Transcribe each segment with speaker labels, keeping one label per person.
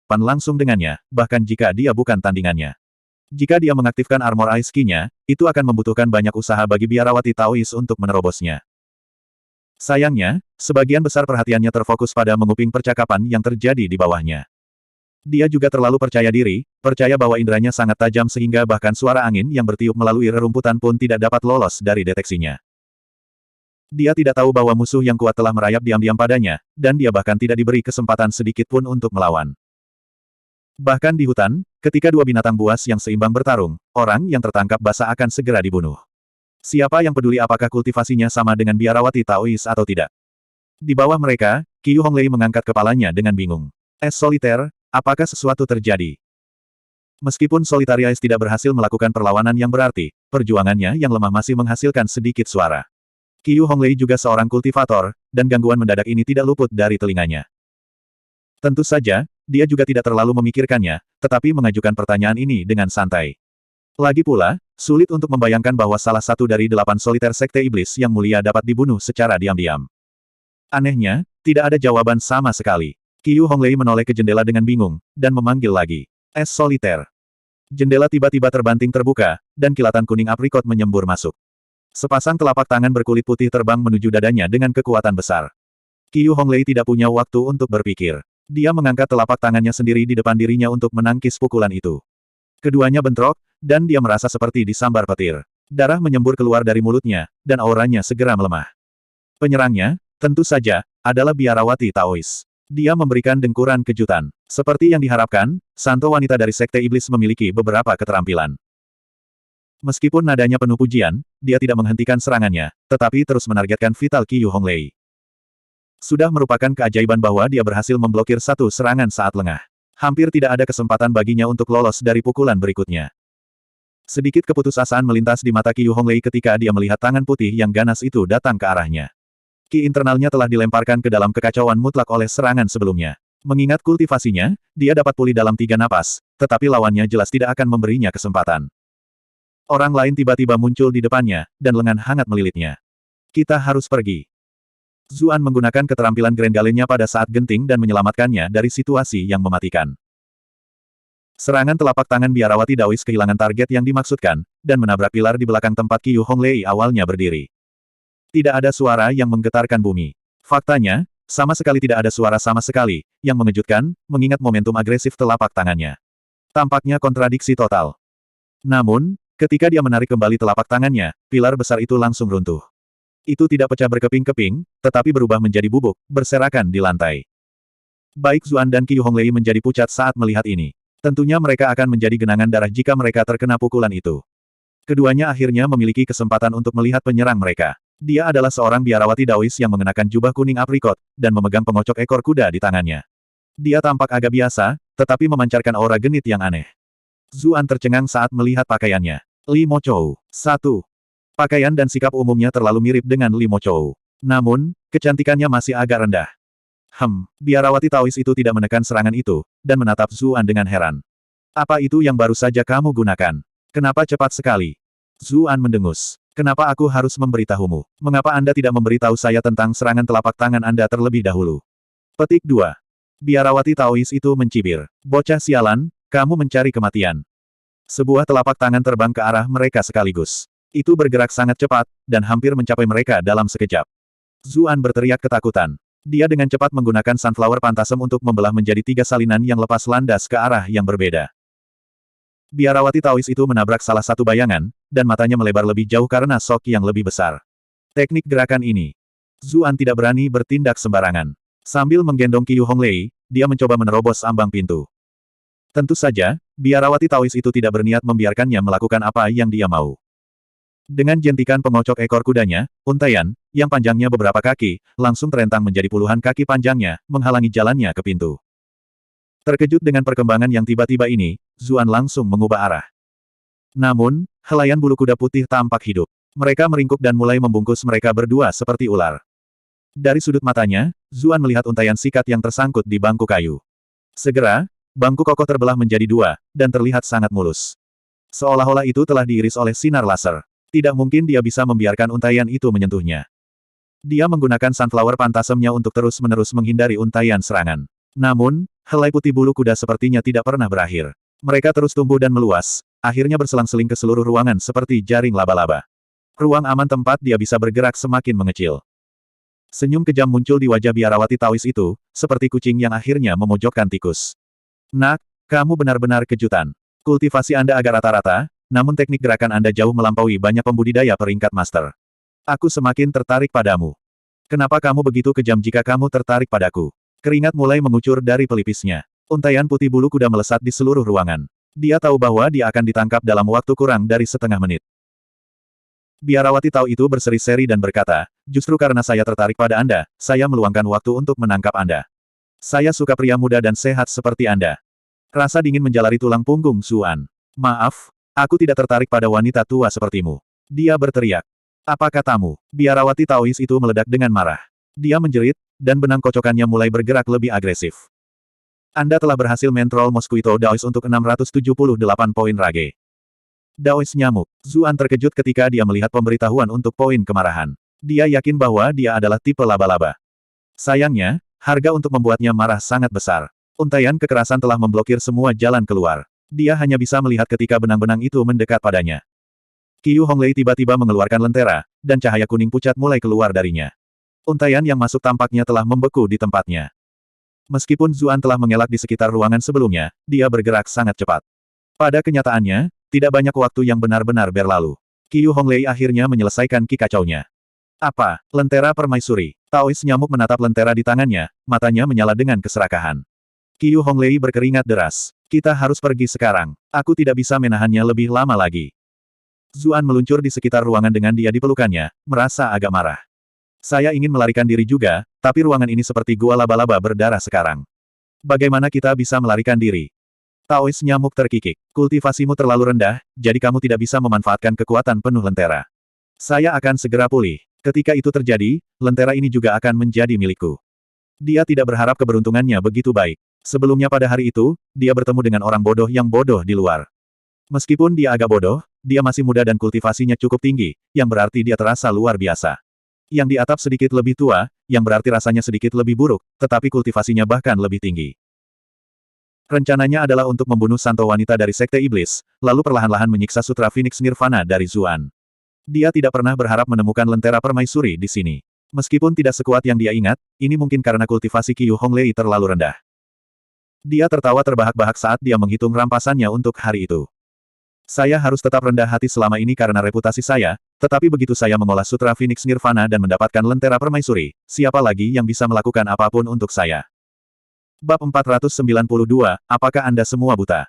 Speaker 1: berhadapan langsung dengannya, bahkan jika dia bukan tandingannya. Jika dia mengaktifkan Armor Ice Key-nya, itu akan membutuhkan banyak usaha bagi biarawati Taois untuk menerobosnya. Sayangnya, sebagian besar perhatiannya terfokus pada menguping percakapan yang terjadi di bawahnya. Dia juga terlalu percaya diri, percaya bahwa inderanya sangat tajam sehingga bahkan suara angin yang bertiup melalui rerumputan pun tidak dapat lolos dari deteksinya. Dia tidak tahu bahwa musuh yang kuat telah merayap diam-diam padanya, dan dia bahkan tidak diberi kesempatan sedikit pun untuk melawan. Bahkan di hutan, ketika dua binatang buas yang seimbang bertarung, orang yang tertangkap basah akan segera dibunuh. Siapa yang peduli apakah kultivasinya sama dengan biarawati Taois atau tidak? Di bawah mereka, Qiu Honglei mengangkat kepalanya dengan bingung. Soliter, apakah sesuatu terjadi? Meskipun Solitarius tidak berhasil melakukan perlawanan yang berarti, perjuangannya yang lemah masih menghasilkan sedikit suara. Qiu Honglei juga seorang kultivator, dan gangguan mendadak ini tidak luput dari telinganya. Tentu saja, dia juga tidak terlalu memikirkannya, tetapi mengajukan pertanyaan ini dengan santai. Lagi pula, sulit untuk membayangkan bahwa salah satu dari 8 soliter Sekte Iblis yang mulia dapat dibunuh secara diam-diam. Anehnya, tidak ada jawaban sama sekali. Qiu Honglei menoleh ke jendela dengan bingung, dan memanggil lagi. Soliter. Jendela tiba-tiba terbanting terbuka, dan kilatan kuning aprikot menyembur masuk. Sepasang telapak tangan berkulit putih terbang menuju dadanya dengan kekuatan besar. Qiu Honglei tidak punya waktu untuk berpikir. Dia mengangkat telapak tangannya sendiri di depan dirinya untuk menangkis pukulan itu. Keduanya bentrok, dan dia merasa seperti disambar petir. Darah menyembur keluar dari mulutnya, dan auranya segera melemah. Penyerangnya, tentu saja, adalah biarawati Taois. Dia memberikan dengkuran kejutan. Seperti yang diharapkan, santo wanita dari Sekte Iblis memiliki beberapa keterampilan. Meskipun nadanya penuh pujian, dia tidak menghentikan serangannya, tetapi terus menargetkan vital Qiu Honglei. Sudah merupakan keajaiban bahwa dia berhasil memblokir satu serangan saat lengah. Hampir tidak ada kesempatan baginya untuk lolos dari pukulan berikutnya. Sedikit keputusasaan melintas di mata Qiu Honglei ketika dia melihat tangan putih yang ganas itu datang ke arahnya. Ki internalnya telah dilemparkan ke dalam kekacauan mutlak oleh serangan sebelumnya. Mengingat kultivasinya, dia dapat pulih dalam 3 napas, tetapi lawannya jelas tidak akan memberinya kesempatan. Orang lain tiba-tiba muncul di depannya, dan lengan hangat melilitnya. Kita harus pergi. Zuan menggunakan keterampilan Grand Galenya pada saat genting dan menyelamatkannya dari situasi yang mematikan. Serangan telapak tangan biarawati Daois kehilangan target yang dimaksudkan, dan menabrak pilar di belakang tempat Qiu Honglei awalnya berdiri. Tidak ada suara yang menggetarkan bumi. Faktanya, sama sekali tidak ada suara sama sekali, yang mengejutkan, mengingat momentum agresif telapak tangannya. Tampaknya kontradiksi total. Namun, ketika dia menarik kembali telapak tangannya, pilar besar itu langsung runtuh. Itu tidak pecah berkeping-keping, tetapi berubah menjadi bubuk, berserakan di lantai. Baik Zuan dan Qiu Honglei menjadi pucat saat melihat ini. Tentunya mereka akan menjadi genangan darah jika mereka terkena pukulan itu. Keduanya akhirnya memiliki kesempatan untuk melihat penyerang mereka. Dia adalah seorang biarawati Daois yang mengenakan jubah kuning aprikot, dan memegang pengocok ekor kuda di tangannya. Dia tampak agak biasa, tetapi memancarkan aura genit yang aneh. Zuan tercengang saat melihat pakaiannya. Li Mochou. 1. Pakaian dan sikap umumnya terlalu mirip dengan Li Mochou. Namun, kecantikannya masih agak rendah. Biarawati Taois itu tidak menekan serangan itu, dan menatap Zuan dengan heran. Apa itu yang baru saja kamu gunakan? Kenapa cepat sekali? Zuan mendengus. Kenapa aku harus memberitahumu? Mengapa Anda tidak memberitahu saya tentang serangan telapak tangan Anda terlebih dahulu? Petik 2. Biarawati Taois itu mencibir. Bocah sialan, kamu mencari kematian. Sebuah telapak tangan terbang ke arah mereka sekaligus. Itu bergerak sangat cepat, dan hampir mencapai mereka dalam sekejap. Zuan berteriak ketakutan. Dia dengan cepat menggunakan Sunflower Phantasm untuk membelah menjadi 3 salinan yang lepas landas ke arah yang berbeda. Biarawati Taois itu menabrak salah satu bayangan, dan matanya melebar lebih jauh karena shock yang lebih besar. Teknik gerakan ini. Zuan tidak berani bertindak sembarangan. Sambil menggendong Qiu Honglei, dia mencoba menerobos ambang pintu. Tentu saja, biarawati Taois itu tidak berniat membiarkannya melakukan apa yang dia mau. Dengan jentikan pengocok ekor kudanya, untaian, yang panjangnya beberapa kaki, langsung terentang menjadi puluhan kaki panjangnya, menghalangi jalannya ke pintu. Terkejut dengan perkembangan yang tiba-tiba ini, Zuan langsung mengubah arah. Namun, helaian bulu kuda putih tampak hidup. Mereka meringkuk dan mulai membungkus mereka berdua seperti ular. Dari sudut matanya, Zuan melihat untaian sikat yang tersangkut di bangku kayu. Segera, bangku kokoh terbelah menjadi 2, dan terlihat sangat mulus. Seolah-olah itu telah diiris oleh sinar laser. Tidak mungkin dia bisa membiarkan untaian itu menyentuhnya. Dia menggunakan Sunflower Phantasm-nya untuk terus-menerus menghindari untaian serangan. Namun, helai putih bulu kuda sepertinya tidak pernah berakhir. Mereka terus tumbuh dan meluas, akhirnya berselang-seling ke seluruh ruangan seperti jaring laba-laba. Ruang aman tempat dia bisa bergerak semakin mengecil. Senyum kejam muncul di wajah biarawati Taois itu, seperti kucing yang akhirnya memojokkan tikus. Nak, kamu benar-benar kejutan. Kultivasi Anda agak rata-rata, namun teknik gerakan Anda jauh melampaui banyak pembudidaya peringkat master. Aku semakin tertarik padamu. Kenapa kamu begitu kejam jika kamu tertarik padaku? Keringat mulai mengucur dari pelipisnya. Untaian putih bulu kuda melesat di seluruh ruangan. Dia tahu bahwa dia akan ditangkap dalam waktu kurang dari setengah menit. Biarawati Tao itu berseri-seri dan berkata, justru karena saya tertarik pada Anda, saya meluangkan waktu untuk menangkap Anda. Saya suka pria muda dan sehat seperti Anda. Rasa dingin menjalari tulang punggung Zuan. Maaf, aku tidak tertarik pada wanita tua sepertimu. Dia berteriak. Apa katamu? Biarawati Taois itu meledak dengan marah. Dia menjerit, dan benang kocokannya mulai bergerak lebih agresif. Anda telah berhasil mentrol Mosquito Daois untuk 678 poin rage. Daois nyamuk. Zuan terkejut ketika dia melihat pemberitahuan untuk poin kemarahan. Dia yakin bahwa dia adalah tipe laba-laba. Sayangnya, harga untuk membuatnya marah sangat besar. Untaian kekerasan telah memblokir semua jalan keluar. Dia hanya bisa melihat ketika benang-benang itu mendekat padanya. Qiu Honglei tiba-tiba mengeluarkan lentera, dan cahaya kuning pucat mulai keluar darinya. Untaian yang masuk tampaknya telah membeku di tempatnya. Meskipun Zuan telah mengelak di sekitar ruangan sebelumnya, dia bergerak sangat cepat. Pada kenyataannya, tidak banyak waktu yang benar-benar berlalu. Qiu Honglei akhirnya menyelesaikan ki kacaunya. Apa? Lentera permaisuri. Taois nyamuk menatap lentera di tangannya, matanya menyala dengan keserakahan. Qiu Honglei berkeringat deras. Kita harus pergi sekarang. Aku tidak bisa menahannya lebih lama lagi. Zuan meluncur di sekitar ruangan dengan dia di pelukannya, merasa agak marah. Saya ingin melarikan diri juga, tapi ruangan ini seperti gua laba-laba berdarah sekarang. Bagaimana kita bisa melarikan diri? Taois nyamuk terkikik. Kultivasimu terlalu rendah, jadi kamu tidak bisa memanfaatkan kekuatan penuh lentera. Saya akan segera pulih. Ketika itu terjadi, lentera ini juga akan menjadi milikku. Dia tidak berharap keberuntungannya begitu baik. Sebelumnya pada hari itu, dia bertemu dengan orang bodoh yang bodoh di luar. Meskipun dia agak bodoh, dia masih muda dan kultivasinya cukup tinggi, yang berarti dia terasa luar biasa. Yang di atap sedikit lebih tua, yang berarti rasanya sedikit lebih buruk, tetapi kultivasinya bahkan lebih tinggi. Rencananya adalah untuk membunuh santo wanita dari Sekte Iblis, lalu perlahan-lahan menyiksa Sutra Phoenix Nirvana dari Zuan. Dia tidak pernah berharap menemukan lentera permaisuri di sini. Meskipun tidak sekuat yang dia ingat, ini mungkin karena kultivasi Qiu Honglei terlalu rendah. Dia tertawa terbahak-bahak saat dia menghitung rampasannya untuk hari itu. Saya harus tetap rendah hati selama ini karena reputasi saya, tetapi begitu saya mengolah Sutra Phoenix Nirvana dan mendapatkan lentera permaisuri, siapa lagi yang bisa melakukan apapun untuk saya? Bab 492, apakah Anda semua buta?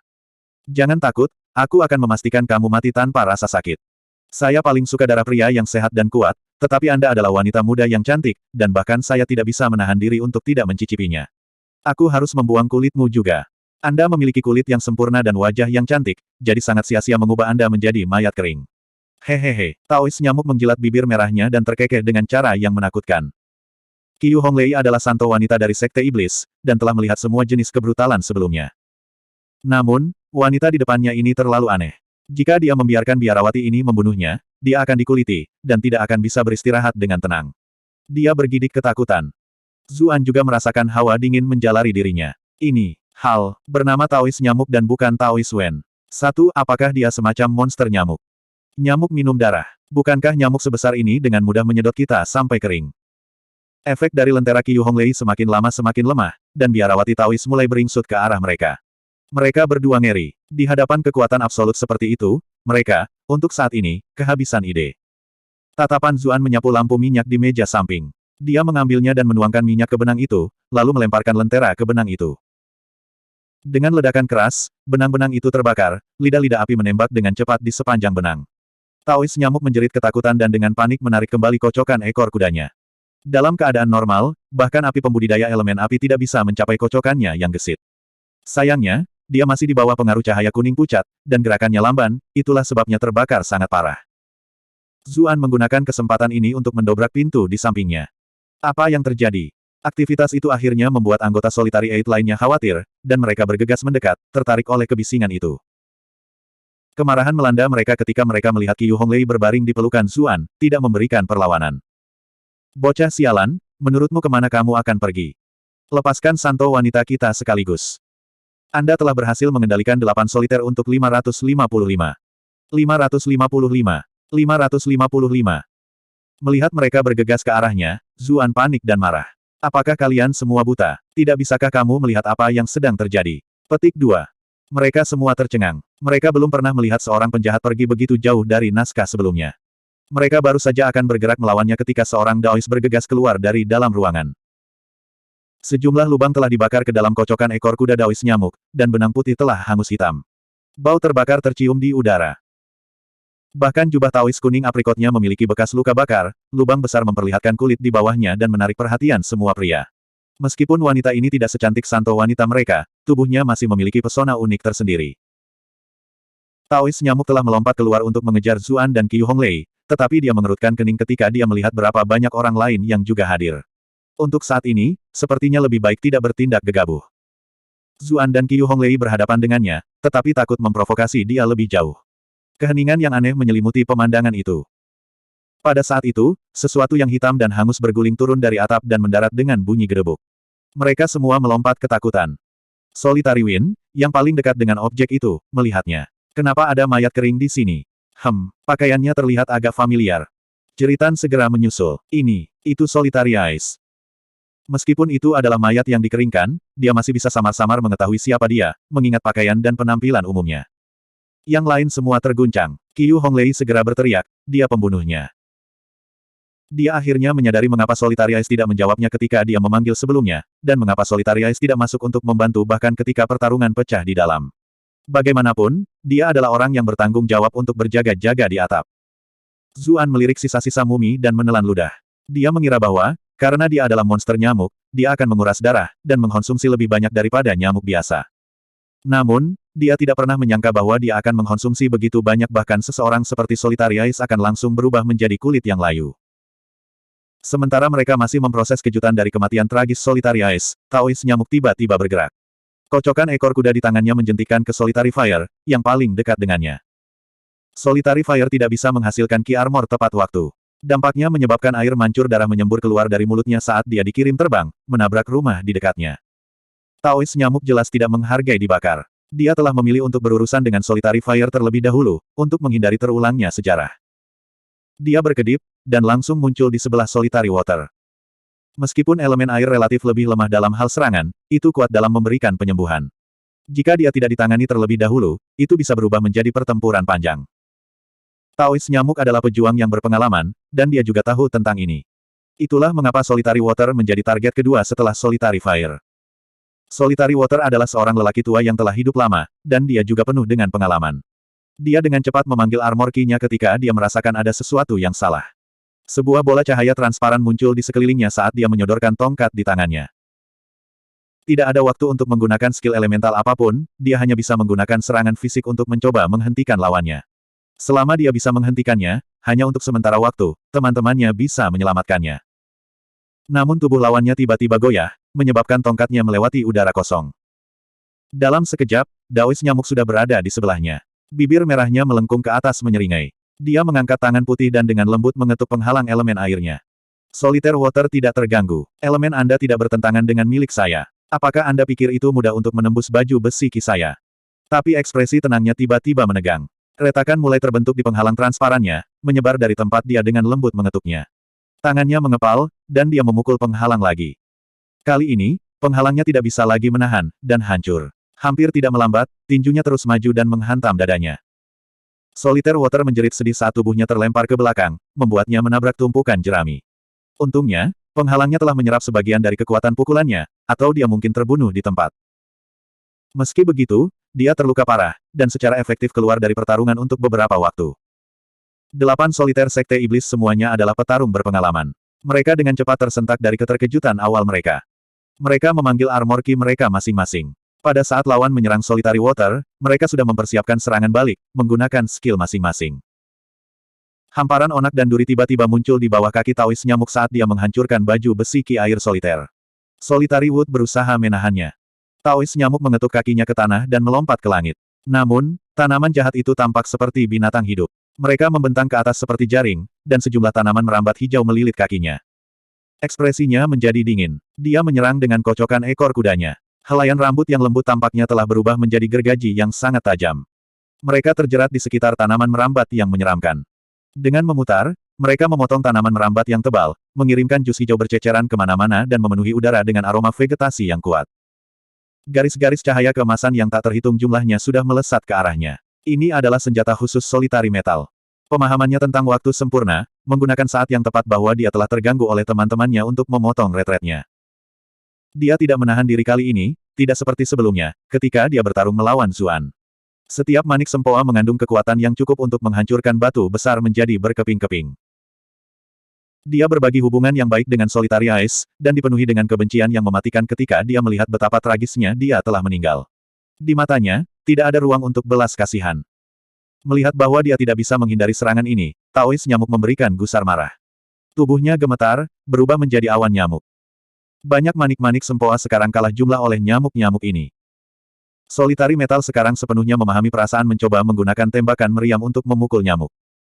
Speaker 1: Jangan takut, aku akan memastikan kamu mati tanpa rasa sakit. Saya paling suka darah pria yang sehat dan kuat, tetapi Anda adalah wanita muda yang cantik, dan bahkan saya tidak bisa menahan diri untuk tidak mencicipinya. Aku harus membuang kulitmu juga. Anda memiliki kulit yang sempurna dan wajah yang cantik, jadi sangat sia-sia mengubah Anda menjadi mayat kering. Hehehe, Taois nyamuk menjilat bibir merahnya dan terkekeh dengan cara yang menakutkan. Qiu Honglei adalah santo wanita dari Sekte Iblis, dan telah melihat semua jenis kebrutalan sebelumnya. Namun, wanita di depannya ini terlalu aneh. Jika dia membiarkan biarawati ini membunuhnya, dia akan dikuliti, dan tidak akan bisa beristirahat dengan tenang. Dia bergidik ketakutan. Zuan juga merasakan hawa dingin menjalari dirinya. Ini hal bernama Taois nyamuk dan bukan Taois Wen. Apakah dia semacam monster nyamuk? Nyamuk minum darah. Bukankah nyamuk sebesar ini dengan mudah menyedot kita sampai kering? Efek dari lentera Qiu Honglei semakin lama semakin lemah, dan biarawati Taois mulai beringsut ke arah mereka. Mereka berdua ngeri. Di hadapan kekuatan absolut seperti itu, mereka, untuk saat ini, kehabisan ide. Tatapan Zuan menyapu lampu minyak di meja samping. Dia mengambilnya dan menuangkan minyak ke benang itu, lalu melemparkan lentera ke benang itu. Dengan ledakan keras, benang-benang itu terbakar, lidah-lidah api menembak dengan cepat di sepanjang benang. Taois nyamuk menjerit ketakutan dan dengan panik menarik kembali kocokan ekor kudanya. Dalam keadaan normal, bahkan api pembudidaya elemen api tidak bisa mencapai kocokannya yang gesit. Sayangnya, dia masih di bawah pengaruh cahaya kuning pucat, dan gerakannya lamban, itulah sebabnya terbakar sangat parah. Zuan menggunakan kesempatan ini untuk mendobrak pintu di sampingnya. Apa yang terjadi? Aktivitas itu akhirnya membuat anggota Solitary Eight lainnya khawatir, dan mereka bergegas mendekat, tertarik oleh kebisingan itu. Kemarahan melanda mereka ketika mereka melihat Qiu Honglei berbaring di pelukan Zuan, tidak memberikan perlawanan. Bocah sialan, menurutmu kemana kamu akan pergi? Lepaskan Santo wanita kita sekaligus. Anda telah berhasil mengendalikan 8 soliter untuk 555. 555. 555. Melihat mereka bergegas ke arahnya, Zuan panik dan marah. Apakah kalian semua buta? Tidak bisakah kamu melihat apa yang sedang terjadi? Petik 2. Mereka semua tercengang. Mereka belum pernah melihat seorang penjahat pergi begitu jauh dari naskah sebelumnya. Mereka baru saja akan bergerak melawannya ketika seorang Daois bergegas keluar dari dalam ruangan. Sejumlah lubang telah dibakar ke dalam kocokan ekor kuda Daois nyamuk, dan benang putih telah hangus hitam. Bau terbakar tercium di udara. Bahkan jubah Taois kuning aprikotnya memiliki bekas luka bakar, lubang besar memperlihatkan kulit di bawahnya dan menarik perhatian semua pria. Meskipun wanita ini tidak secantik santo wanita mereka, tubuhnya masih memiliki pesona unik tersendiri. Taois nyamuk telah melompat keluar untuk mengejar Zuan dan Qiu Honglei, tetapi dia mengerutkan kening ketika dia melihat berapa banyak orang lain yang juga hadir. Untuk saat ini, sepertinya lebih baik tidak bertindak gegabah. Zuan dan Qiu Honglei berhadapan dengannya, tetapi takut memprovokasi dia lebih jauh. Keheningan yang aneh menyelimuti pemandangan itu. Pada saat itu, sesuatu yang hitam dan hangus berguling turun dari atap dan mendarat dengan bunyi gedebuk. Mereka semua melompat ketakutan. Solitary Wind, yang paling dekat dengan objek itu, melihatnya. Kenapa ada mayat kering di sini? Pakaiannya terlihat agak familiar. Jeritan segera menyusul. Itu Solitary Eyes. Meskipun itu adalah mayat yang dikeringkan, dia masih bisa samar-samar mengetahui siapa dia, mengingat pakaian dan penampilan umumnya. Yang lain semua terguncang. Qiu Honglei segera berteriak, dia pembunuhnya. Dia akhirnya menyadari mengapa Solitary Eyes tidak menjawabnya ketika dia memanggil sebelumnya, dan mengapa Solitary Eyes tidak masuk untuk membantu bahkan ketika pertarungan pecah di dalam. Bagaimanapun, dia adalah orang yang bertanggung jawab untuk berjaga-jaga di atap. Zuan melirik sisa-sisa mumi dan menelan ludah. Dia mengira bahwa, karena dia adalah monster nyamuk, dia akan menguras darah, dan mengkonsumsi lebih banyak daripada nyamuk biasa. Namun, dia tidak pernah menyangka bahwa dia akan mengkonsumsi begitu banyak bahkan seseorang seperti Solitary Eyes akan langsung berubah menjadi kulit yang layu. Sementara mereka masih memproses kejutan dari kematian tragis Solitary Eyes, Taois nyamuk tiba-tiba bergerak. Kocokan ekor kuda di tangannya menjentikkan ke Solitary Fire, yang paling dekat dengannya. Solitary Fire tidak bisa menghasilkan Ki Armor tepat waktu. Dampaknya menyebabkan air mancur darah menyembur keluar dari mulutnya saat dia dikirim terbang, menabrak rumah di dekatnya. Taois nyamuk jelas tidak menghargai dibakar. Dia telah memilih untuk berurusan dengan Solitary Fire terlebih dahulu, untuk menghindari terulangnya sejarah. Dia berkedip, dan langsung muncul di sebelah Solitary Water. Meskipun elemen air relatif lebih lemah dalam hal serangan, itu kuat dalam memberikan penyembuhan. Jika dia tidak ditangani terlebih dahulu, itu bisa berubah menjadi pertempuran panjang. Taois nyamuk adalah pejuang yang berpengalaman, dan dia juga tahu tentang ini. Itulah mengapa Solitary Water menjadi target kedua setelah Solitary Fire. Solitary Water adalah seorang lelaki tua yang telah hidup lama, dan dia juga penuh dengan pengalaman. Dia dengan cepat memanggil armor Ki-nya ketika dia merasakan ada sesuatu yang salah. Sebuah bola cahaya transparan muncul di sekelilingnya saat dia menyodorkan tongkat di tangannya. Tidak ada waktu untuk menggunakan skill elemental apapun, dia hanya bisa menggunakan serangan fisik untuk mencoba menghentikan lawannya. Selama dia bisa menghentikannya, hanya untuk sementara waktu, teman-temannya bisa menyelamatkannya. Namun tubuh lawannya tiba-tiba goyah, menyebabkan tongkatnya melewati udara kosong. Dalam sekejap, Daois nyamuk sudah berada di sebelahnya. Bibir merahnya melengkung ke atas menyeringai. Dia mengangkat tangan putih dan dengan lembut mengetuk penghalang elemen airnya. Solitaire Water tidak terganggu. Elemen Anda tidak bertentangan dengan milik saya. Apakah Anda pikir itu mudah untuk menembus baju besi Ki saya? Tapi ekspresi tenangnya tiba-tiba menegang. Retakan mulai terbentuk di penghalang transparannya, menyebar dari tempat dia dengan lembut mengetuknya. Tangannya mengepal, dan dia memukul penghalang lagi. Kali ini, penghalangnya tidak bisa lagi menahan, dan hancur. Hampir tidak melambat, tinjunya terus maju dan menghantam dadanya. Solitaire Water menjerit sedih saat tubuhnya terlempar ke belakang, membuatnya menabrak tumpukan jerami. Untungnya, penghalangnya telah menyerap sebagian dari kekuatan pukulannya, atau dia mungkin terbunuh di tempat. Meski begitu, dia terluka parah, dan secara efektif keluar dari pertarungan untuk beberapa waktu. 8 soliter Sekte Iblis semuanya adalah petarung berpengalaman. Mereka dengan cepat tersentak dari keterkejutan awal mereka. Mereka memanggil armor Ki mereka masing-masing. Pada saat lawan menyerang Solitary Water, mereka sudah mempersiapkan serangan balik, menggunakan skill masing-masing. Hamparan onak dan duri tiba-tiba muncul di bawah kaki Taois nyamuk saat dia menghancurkan baju besi Ki air soliter. Solitary Wood berusaha menahannya. Taois nyamuk mengetuk kakinya ke tanah dan melompat ke langit. Namun, tanaman jahat itu tampak seperti binatang hidup. Mereka membentang ke atas seperti jaring, dan sejumlah tanaman merambat hijau melilit kakinya. Ekspresinya menjadi dingin. Dia menyerang dengan kocokan ekor kudanya. Helaian rambut yang lembut tampaknya telah berubah menjadi gergaji yang sangat tajam. Mereka terjerat di sekitar tanaman merambat yang menyeramkan. Dengan memutar, mereka memotong tanaman merambat yang tebal, mengirimkan jus hijau berceceran kemana-mana dan memenuhi udara dengan aroma vegetasi yang kuat. Garis-garis cahaya keemasan yang tak terhitung jumlahnya sudah melesat ke arahnya. Ini adalah senjata khusus Solitary Metal. Pemahamannya tentang waktu sempurna, menggunakan saat yang tepat bahwa dia telah terganggu oleh teman-temannya untuk memotong retretnya. Dia tidak menahan diri kali ini, tidak seperti sebelumnya, ketika dia bertarung melawan Zuan. Setiap manik sempoa mengandung kekuatan yang cukup untuk menghancurkan batu besar menjadi berkeping-keping. Dia berbagi hubungan yang baik dengan Solitary Ice, dan dipenuhi dengan kebencian yang mematikan ketika dia melihat betapa tragisnya dia telah meninggal. Di matanya, tidak ada ruang untuk belas kasihan. Melihat bahwa dia tidak bisa menghindari serangan ini, Taois nyamuk memberikan gusar marah. Tubuhnya gemetar, berubah menjadi awan nyamuk. Banyak manik-manik sempoa sekarang kalah jumlah oleh nyamuk-nyamuk ini. Solitary Metal sekarang sepenuhnya memahami perasaan mencoba menggunakan tembakan meriam untuk memukul nyamuk.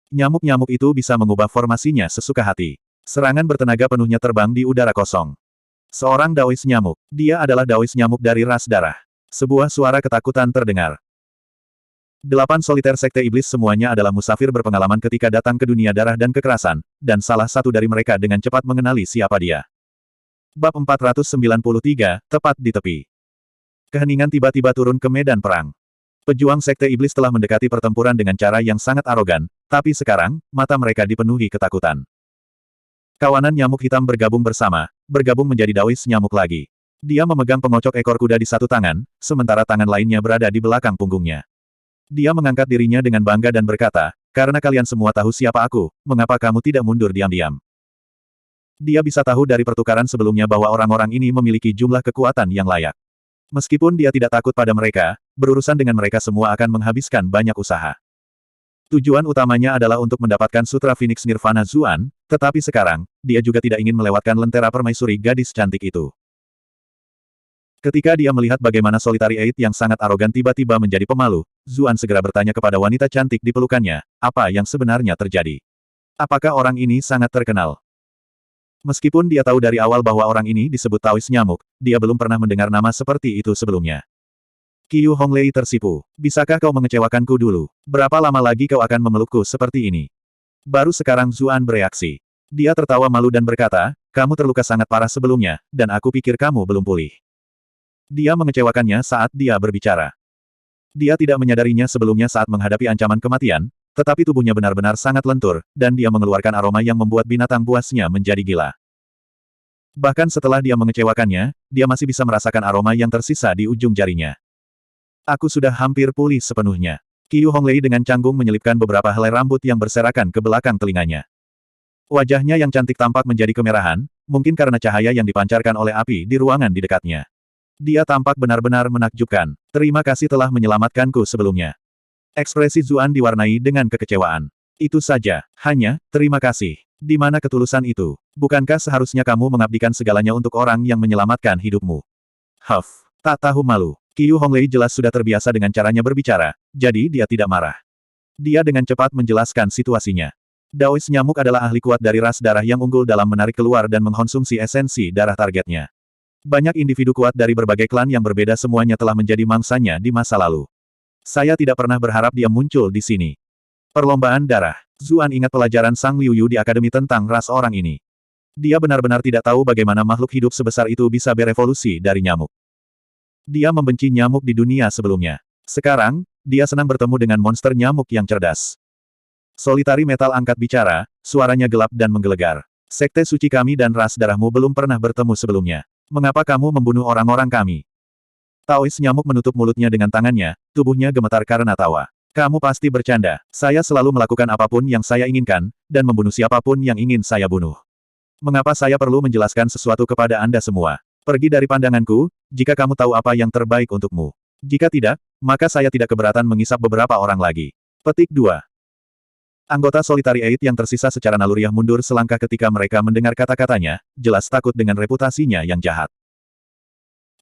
Speaker 1: Nyamuk-nyamuk itu bisa mengubah formasinya sesuka hati. Serangan bertenaga penuhnya terbang di udara kosong. Seorang Daois nyamuk. Dia adalah Daois nyamuk dari ras darah. Sebuah suara ketakutan terdengar. 8 soliter sekte iblis semuanya adalah musafir berpengalaman ketika datang ke dunia darah dan kekerasan, dan salah satu dari mereka dengan cepat mengenali siapa dia. Bab 493, tepat di tepi. Keheningan tiba-tiba turun ke medan perang. Pejuang sekte iblis telah mendekati pertempuran dengan cara yang sangat arogan, tapi sekarang, mata mereka dipenuhi ketakutan. Kawanan nyamuk hitam bergabung bersama, bergabung menjadi Daois nyamuk lagi. Dia memegang pengocok ekor kuda di satu tangan, sementara tangan lainnya berada di belakang punggungnya. Dia mengangkat dirinya dengan bangga dan berkata, "Karena kalian semua tahu siapa aku, mengapa kamu tidak mundur diam-diam?" Dia bisa tahu dari pertukaran sebelumnya bahwa orang-orang ini memiliki jumlah kekuatan yang layak. Meskipun dia tidak takut pada mereka, berurusan dengan mereka semua akan menghabiskan banyak usaha. Tujuan utamanya adalah untuk mendapatkan Sutra Phoenix Nirvana Zuan, tetapi sekarang, dia juga tidak ingin melewatkan lentera permaisuri gadis cantik itu. Ketika dia melihat bagaimana Solitary Eight yang sangat arogan tiba-tiba menjadi pemalu, Zuan segera bertanya kepada wanita cantik di pelukannya, apa yang sebenarnya terjadi? Apakah orang ini sangat terkenal? Meskipun dia tahu dari awal bahwa orang ini disebut Taois nyamuk, dia belum pernah mendengar nama seperti itu sebelumnya. Qiu Honglei tersipu. Bisakah kau mengecewakanku dulu? Berapa lama lagi kau akan memelukku seperti ini? Baru sekarang Zuan bereaksi. Dia tertawa malu dan berkata, kamu terluka sangat parah sebelumnya, dan aku pikir kamu belum pulih. Dia mengecewakannya saat dia berbicara. Dia tidak menyadarinya sebelumnya saat menghadapi ancaman kematian, tetapi tubuhnya benar-benar sangat lentur, dan dia mengeluarkan aroma yang membuat binatang buasnya menjadi gila. Bahkan setelah dia mengecewakannya, dia masih bisa merasakan aroma yang tersisa di ujung jarinya. Aku sudah hampir pulih sepenuhnya. Qiu Honglei dengan canggung menyelipkan beberapa helai rambut yang berserakan ke belakang telinganya. Wajahnya yang cantik tampak menjadi kemerahan, mungkin karena cahaya yang dipancarkan oleh api di ruangan di dekatnya. Dia tampak benar-benar menakjubkan. Terima kasih telah menyelamatkanku sebelumnya. Ekspresi Zuan diwarnai dengan kekecewaan. Itu saja, hanya, terima kasih. Di mana ketulusan itu? Bukankah seharusnya kamu mengabdikan segalanya untuk orang yang menyelamatkan hidupmu? Huff, tak tahu malu. Qiu Honglei jelas sudah terbiasa dengan caranya berbicara, jadi dia tidak marah. Dia dengan cepat menjelaskan situasinya. Daois nyamuk adalah ahli kuat dari ras darah yang unggul dalam menarik keluar dan mengkonsumsi esensi darah targetnya. Banyak individu kuat dari berbagai klan yang berbeda semuanya telah menjadi mangsanya di masa lalu. Saya tidak pernah berharap dia muncul di sini. Perlombaan darah. Zuan ingat pelajaran Sang Liuyu di akademi tentang ras orang ini. Dia benar-benar tidak tahu bagaimana makhluk hidup sebesar itu bisa berevolusi dari nyamuk. Dia membenci nyamuk di dunia sebelumnya. Sekarang, dia senang bertemu dengan monster nyamuk yang cerdas. Solitary Metal angkat bicara, suaranya gelap dan menggelegar. Sekte suci kami dan ras darahmu belum pernah bertemu sebelumnya. Mengapa kamu membunuh orang-orang kami? Taois nyamuk menutup mulutnya dengan tangannya, tubuhnya gemetar karena tawa. Kamu pasti bercanda. Saya selalu melakukan apapun yang saya inginkan, dan membunuh siapapun yang ingin saya bunuh. Mengapa saya perlu menjelaskan sesuatu kepada Anda semua? Pergi dari pandanganku, jika kamu tahu apa yang terbaik untukmu. Jika tidak, maka saya tidak keberatan mengisap beberapa orang lagi. Petik 2. Anggota Solitary Eight yang tersisa secara naluriah mundur selangkah ketika mereka mendengar kata-katanya, jelas takut dengan reputasinya yang jahat.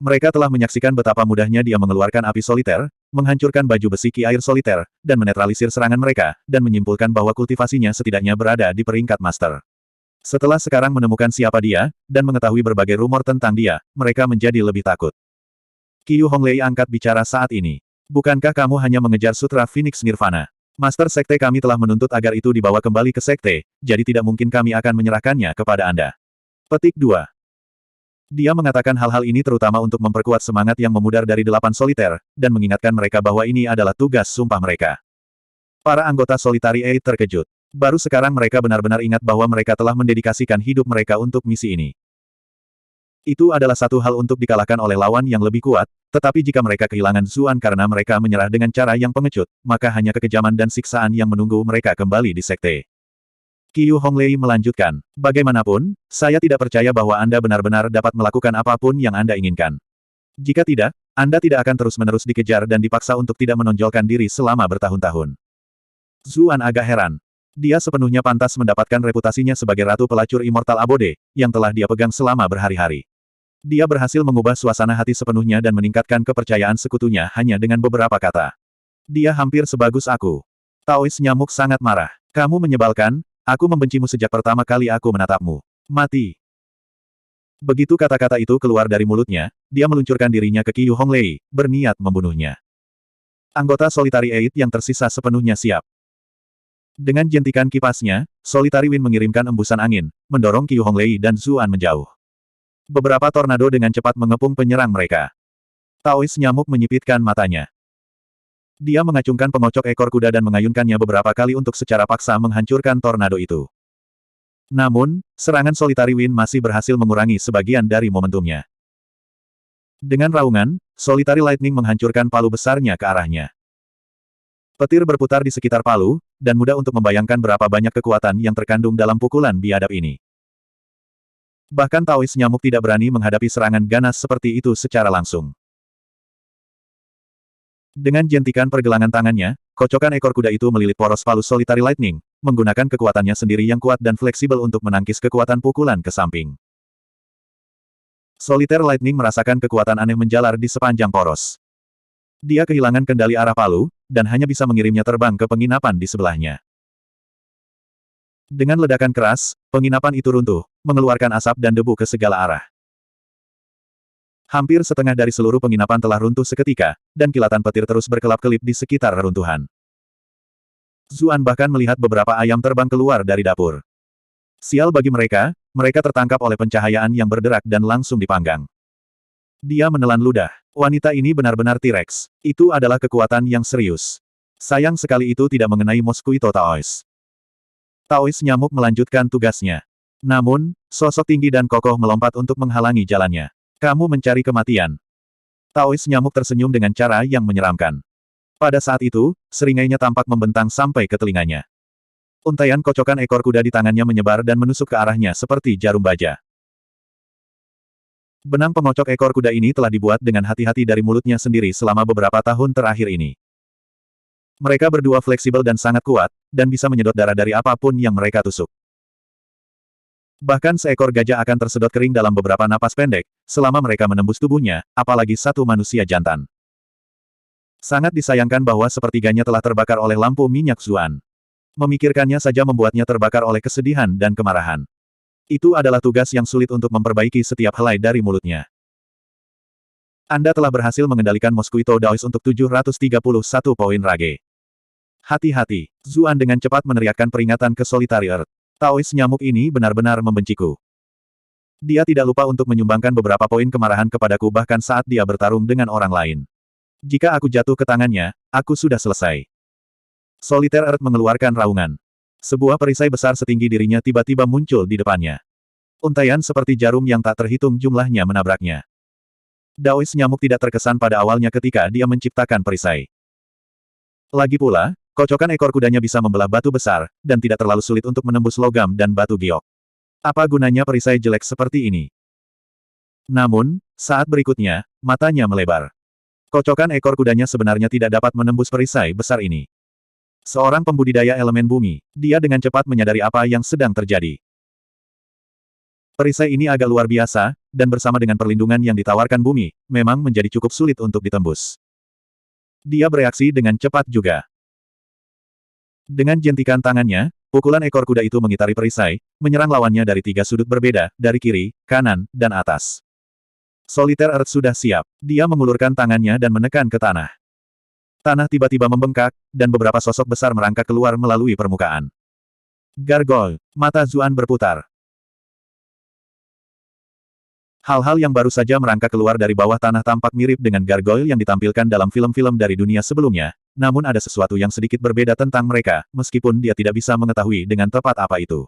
Speaker 1: Mereka telah menyaksikan betapa mudahnya dia mengeluarkan api soliter, menghancurkan baju besi Ki Air Soliter, dan menetralisir serangan mereka, dan menyimpulkan bahwa kultivasinya setidaknya berada di peringkat master. Setelah sekarang menemukan siapa dia, dan mengetahui berbagai rumor tentang dia, mereka menjadi lebih takut. Qiu Honglei angkat bicara saat ini. Bukankah kamu hanya mengejar sutra Phoenix Nirvana? Master Sekte kami telah menuntut agar itu dibawa kembali ke Sekte, jadi tidak mungkin kami akan menyerahkannya kepada Anda. Petik 2. Dia mengatakan hal-hal ini terutama untuk memperkuat semangat yang memudar dari 8 soliter, dan mengingatkan mereka bahwa ini adalah tugas sumpah mereka. Para anggota Solitary Eight terkejut. Baru sekarang mereka benar-benar ingat bahwa mereka telah mendedikasikan hidup mereka untuk misi ini. Itu adalah satu hal untuk dikalahkan oleh lawan yang lebih kuat, tetapi jika mereka kehilangan Zuan karena mereka menyerah dengan cara yang pengecut, maka hanya kekejaman dan siksaan yang menunggu mereka kembali di Sekte. Qiu Honglei melanjutkan, bagaimanapun, saya tidak percaya bahwa Anda benar-benar dapat melakukan apapun yang Anda inginkan. Jika tidak, Anda tidak akan terus-menerus dikejar dan dipaksa untuk tidak menonjolkan diri selama bertahun-tahun. Zuan agak heran. Dia sepenuhnya pantas mendapatkan reputasinya sebagai Ratu Pelacur Immortal Abode, yang telah dia pegang selama berhari-hari. Dia berhasil mengubah suasana hati sepenuhnya dan meningkatkan kepercayaan sekutunya hanya dengan beberapa kata. Dia hampir sebagus aku. Taois nyamuk sangat marah. Kamu menyebalkan, aku membencimu sejak pertama kali aku menatapmu. Mati. Begitu kata-kata itu keluar dari mulutnya, dia meluncurkan dirinya ke Qiu Honglei, berniat membunuhnya. Anggota Solitary Eight yang tersisa sepenuhnya siap. Dengan jentikan kipasnya, Solitary Wind mengirimkan embusan angin, mendorong Qiu Honglei dan Zuan menjauh. Beberapa tornado dengan cepat mengepung penyerang mereka. Taois nyamuk menyipitkan matanya. Dia mengacungkan pengocok ekor kuda dan mengayunkannya beberapa kali untuk secara paksa menghancurkan tornado itu. Namun, serangan Solitary Wind masih berhasil mengurangi sebagian dari momentumnya. Dengan raungan, Solitary Lightning menghancurkan palu besarnya ke arahnya. Petir berputar di sekitar palu, dan mudah untuk membayangkan berapa banyak kekuatan yang terkandung dalam pukulan biadab ini. Bahkan Taois nyamuk tidak berani menghadapi serangan ganas seperti itu secara langsung. Dengan jentikan pergelangan tangannya, kocokan ekor kuda itu melilit poros palu Solitary Lightning, menggunakan kekuatannya sendiri yang kuat dan fleksibel untuk menangkis kekuatan pukulan ke samping. Solitary Lightning merasakan kekuatan aneh menjalar di sepanjang poros. Dia kehilangan kendali arah palu, dan hanya bisa mengirimnya terbang ke penginapan di sebelahnya. Dengan ledakan keras, penginapan itu runtuh, mengeluarkan asap dan debu ke segala arah. Hampir setengah dari seluruh penginapan telah runtuh seketika, dan kilatan petir terus berkelap-kelip di sekitar reruntuhan. Zuan bahkan melihat beberapa ayam terbang keluar dari dapur. Sial bagi mereka, mereka tertangkap oleh pencahayaan yang berderak dan langsung dipanggang. Dia menelan ludah. Wanita ini benar-benar T-Rex. Itu adalah kekuatan yang serius. Sayang sekali itu tidak mengenai Mosquito Taois. Taois nyamuk melanjutkan tugasnya. Namun, sosok tinggi dan kokoh melompat untuk menghalangi jalannya. Kamu mencari kematian. Taois nyamuk tersenyum dengan cara yang menyeramkan. Pada saat itu, seringainya tampak membentang sampai ke telinganya. Untaian kocokan ekor kuda di tangannya menyebar dan menusuk ke arahnya seperti jarum baja. Benang pengocok ekor kuda ini telah dibuat dengan hati-hati dari mulutnya sendiri selama beberapa tahun terakhir ini. Mereka berdua fleksibel dan sangat kuat, dan bisa menyedot darah dari apapun yang mereka tusuk. Bahkan seekor gajah akan tersedot kering dalam beberapa napas pendek, selama mereka menembus tubuhnya, apalagi satu manusia jantan. Sangat disayangkan bahwa sepertiganya telah terbakar oleh lampu minyak Zuan. Memikirkannya saja membuatnya terbakar oleh kesedihan dan kemarahan. Itu adalah tugas yang sulit untuk memperbaiki setiap helai dari mulutnya. Anda telah berhasil mengendalikan Mosquito Daois untuk 731 poin rage. Hati-hati, Zuan dengan cepat meneriakkan peringatan ke Solitary Earth. Taois nyamuk ini benar-benar membenciku. Dia tidak lupa untuk menyumbangkan beberapa poin kemarahan kepadaku bahkan saat dia bertarung dengan orang lain. Jika aku jatuh ke tangannya, aku sudah selesai. Solitary Earth mengeluarkan raungan. Sebuah perisai besar setinggi dirinya tiba-tiba muncul di depannya. Untaian seperti jarum yang tak terhitung jumlahnya menabraknya. Daois nyamuk tidak terkesan pada awalnya ketika dia menciptakan perisai. Lagi pula, kocokan ekor kudanya bisa membelah batu besar, dan tidak terlalu sulit untuk menembus logam dan batu giok. Apa gunanya perisai jelek seperti ini? Namun, saat berikutnya, matanya melebar. Kocokan ekor kudanya sebenarnya tidak dapat menembus perisai besar ini. Seorang pembudidaya elemen bumi, dia dengan cepat menyadari apa yang sedang terjadi. Perisai ini agak luar biasa, dan bersama dengan perlindungan yang ditawarkan bumi, memang menjadi cukup sulit untuk ditembus. Dia bereaksi dengan cepat juga. Dengan jentikan tangannya, pukulan ekor kuda itu mengitari perisai, menyerang lawannya dari 3 sudut berbeda, dari kiri, kanan, dan atas. Solitaire Earth sudah siap. Dia mengulurkan tangannya dan menekan ke tanah. Tanah tiba-tiba membengkak, dan beberapa sosok besar merangkak keluar melalui permukaan. Gargoyle. Mata Zuan berputar. Hal-hal yang baru saja merangkak keluar dari bawah tanah tampak mirip dengan gargoyle yang ditampilkan dalam film-film dari dunia sebelumnya, namun ada sesuatu yang sedikit berbeda tentang mereka, meskipun dia tidak bisa mengetahui dengan tepat apa itu.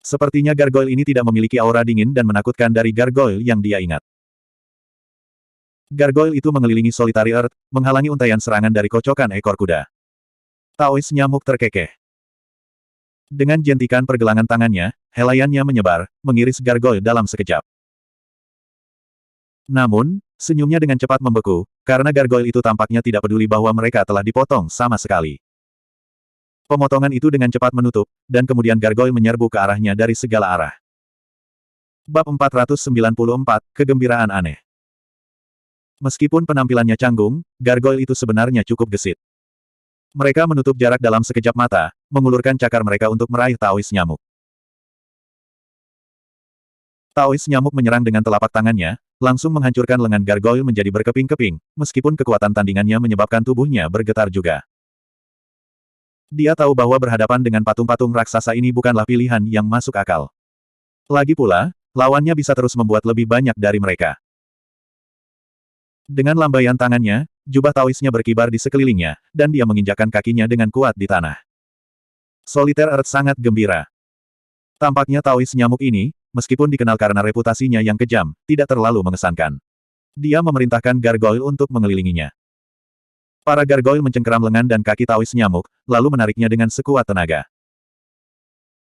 Speaker 1: Sepertinya gargoyle ini tidak memiliki aura dingin dan menakutkan dari gargoyle yang dia ingat. Gargoyle itu mengelilingi Solitary Earth, menghalangi untaian serangan dari kocokan ekor kuda. Taois nyamuk terkekeh. Dengan jentikan pergelangan tangannya, helaiannya menyebar, mengiris gargoyle dalam sekejap. Namun, senyumnya dengan cepat membeku, karena gargoyle itu tampaknya tidak peduli bahwa mereka telah dipotong sama sekali. Pemotongan itu dengan cepat menutup, dan kemudian gargoyle menyerbu ke arahnya dari segala arah. Bab 494, Kegembiraan Aneh. Meskipun penampilannya canggung, gargoyle itu sebenarnya cukup gesit. Mereka menutup jarak dalam sekejap mata, mengulurkan cakar mereka untuk meraih Taois nyamuk. Taois nyamuk menyerang dengan telapak tangannya, langsung menghancurkan lengan gargoyle menjadi berkeping-keping, meskipun kekuatan tandingannya menyebabkan tubuhnya bergetar juga. Dia tahu bahwa berhadapan dengan patung-patung raksasa ini bukanlah pilihan yang masuk akal. Lagi pula, lawannya bisa terus membuat lebih banyak dari mereka. Dengan lambaian tangannya, jubah Taoisnya berkibar di sekelilingnya, dan dia menginjakkan kakinya dengan kuat di tanah. Solitaire Earth sangat gembira. Tampaknya Taois nyamuk ini, meskipun dikenal karena reputasinya yang kejam, tidak terlalu mengesankan. Dia memerintahkan gargoyle untuk mengelilinginya. Para gargoyle mencengkeram lengan dan kaki Taois nyamuk, lalu menariknya dengan sekuat tenaga.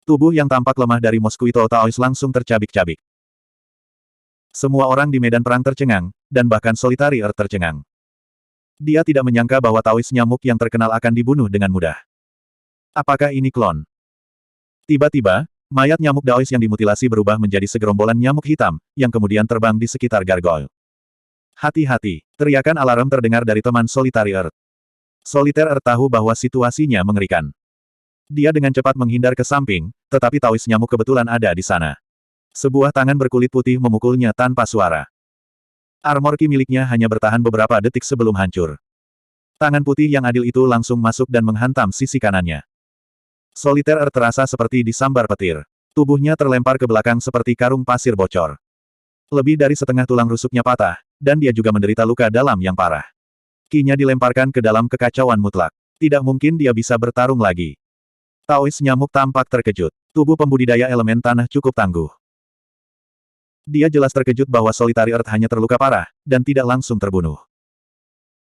Speaker 1: Tubuh yang tampak lemah dari Mosquito Taois langsung tercabik-cabik. Semua orang di medan perang tercengang, dan bahkan Solitary Earth tercengang. Dia tidak menyangka bahwa Taois nyamuk yang terkenal akan dibunuh dengan mudah. Apakah ini klon? Tiba-tiba, mayat nyamuk Daois yang dimutilasi berubah menjadi segerombolan nyamuk hitam, yang kemudian terbang di sekitar gargoyle. Hati-hati! Teriakan alarm terdengar dari teman Solitary Earth. Solitaire Earth tahu bahwa situasinya mengerikan. Dia dengan cepat menghindar ke samping, tetapi Taois nyamuk kebetulan ada di sana. Sebuah tangan berkulit putih memukulnya tanpa suara. Armor ki miliknya hanya bertahan beberapa detik sebelum hancur. Tangan putih yang adil itu langsung masuk dan menghantam sisi kanannya. Solitaire Earth terasa seperti disambar petir. Tubuhnya terlempar ke belakang seperti karung pasir bocor. Lebih dari setengah tulang rusuknya patah, dan dia juga menderita luka dalam yang parah. Ki-nya dilemparkan ke dalam kekacauan mutlak. Tidak mungkin dia bisa bertarung lagi. Taois nyamuk tampak terkejut. Tubuh pembudidaya elemen tanah cukup tangguh. Dia jelas terkejut bahwa Solitary Earth hanya terluka parah, dan tidak langsung terbunuh.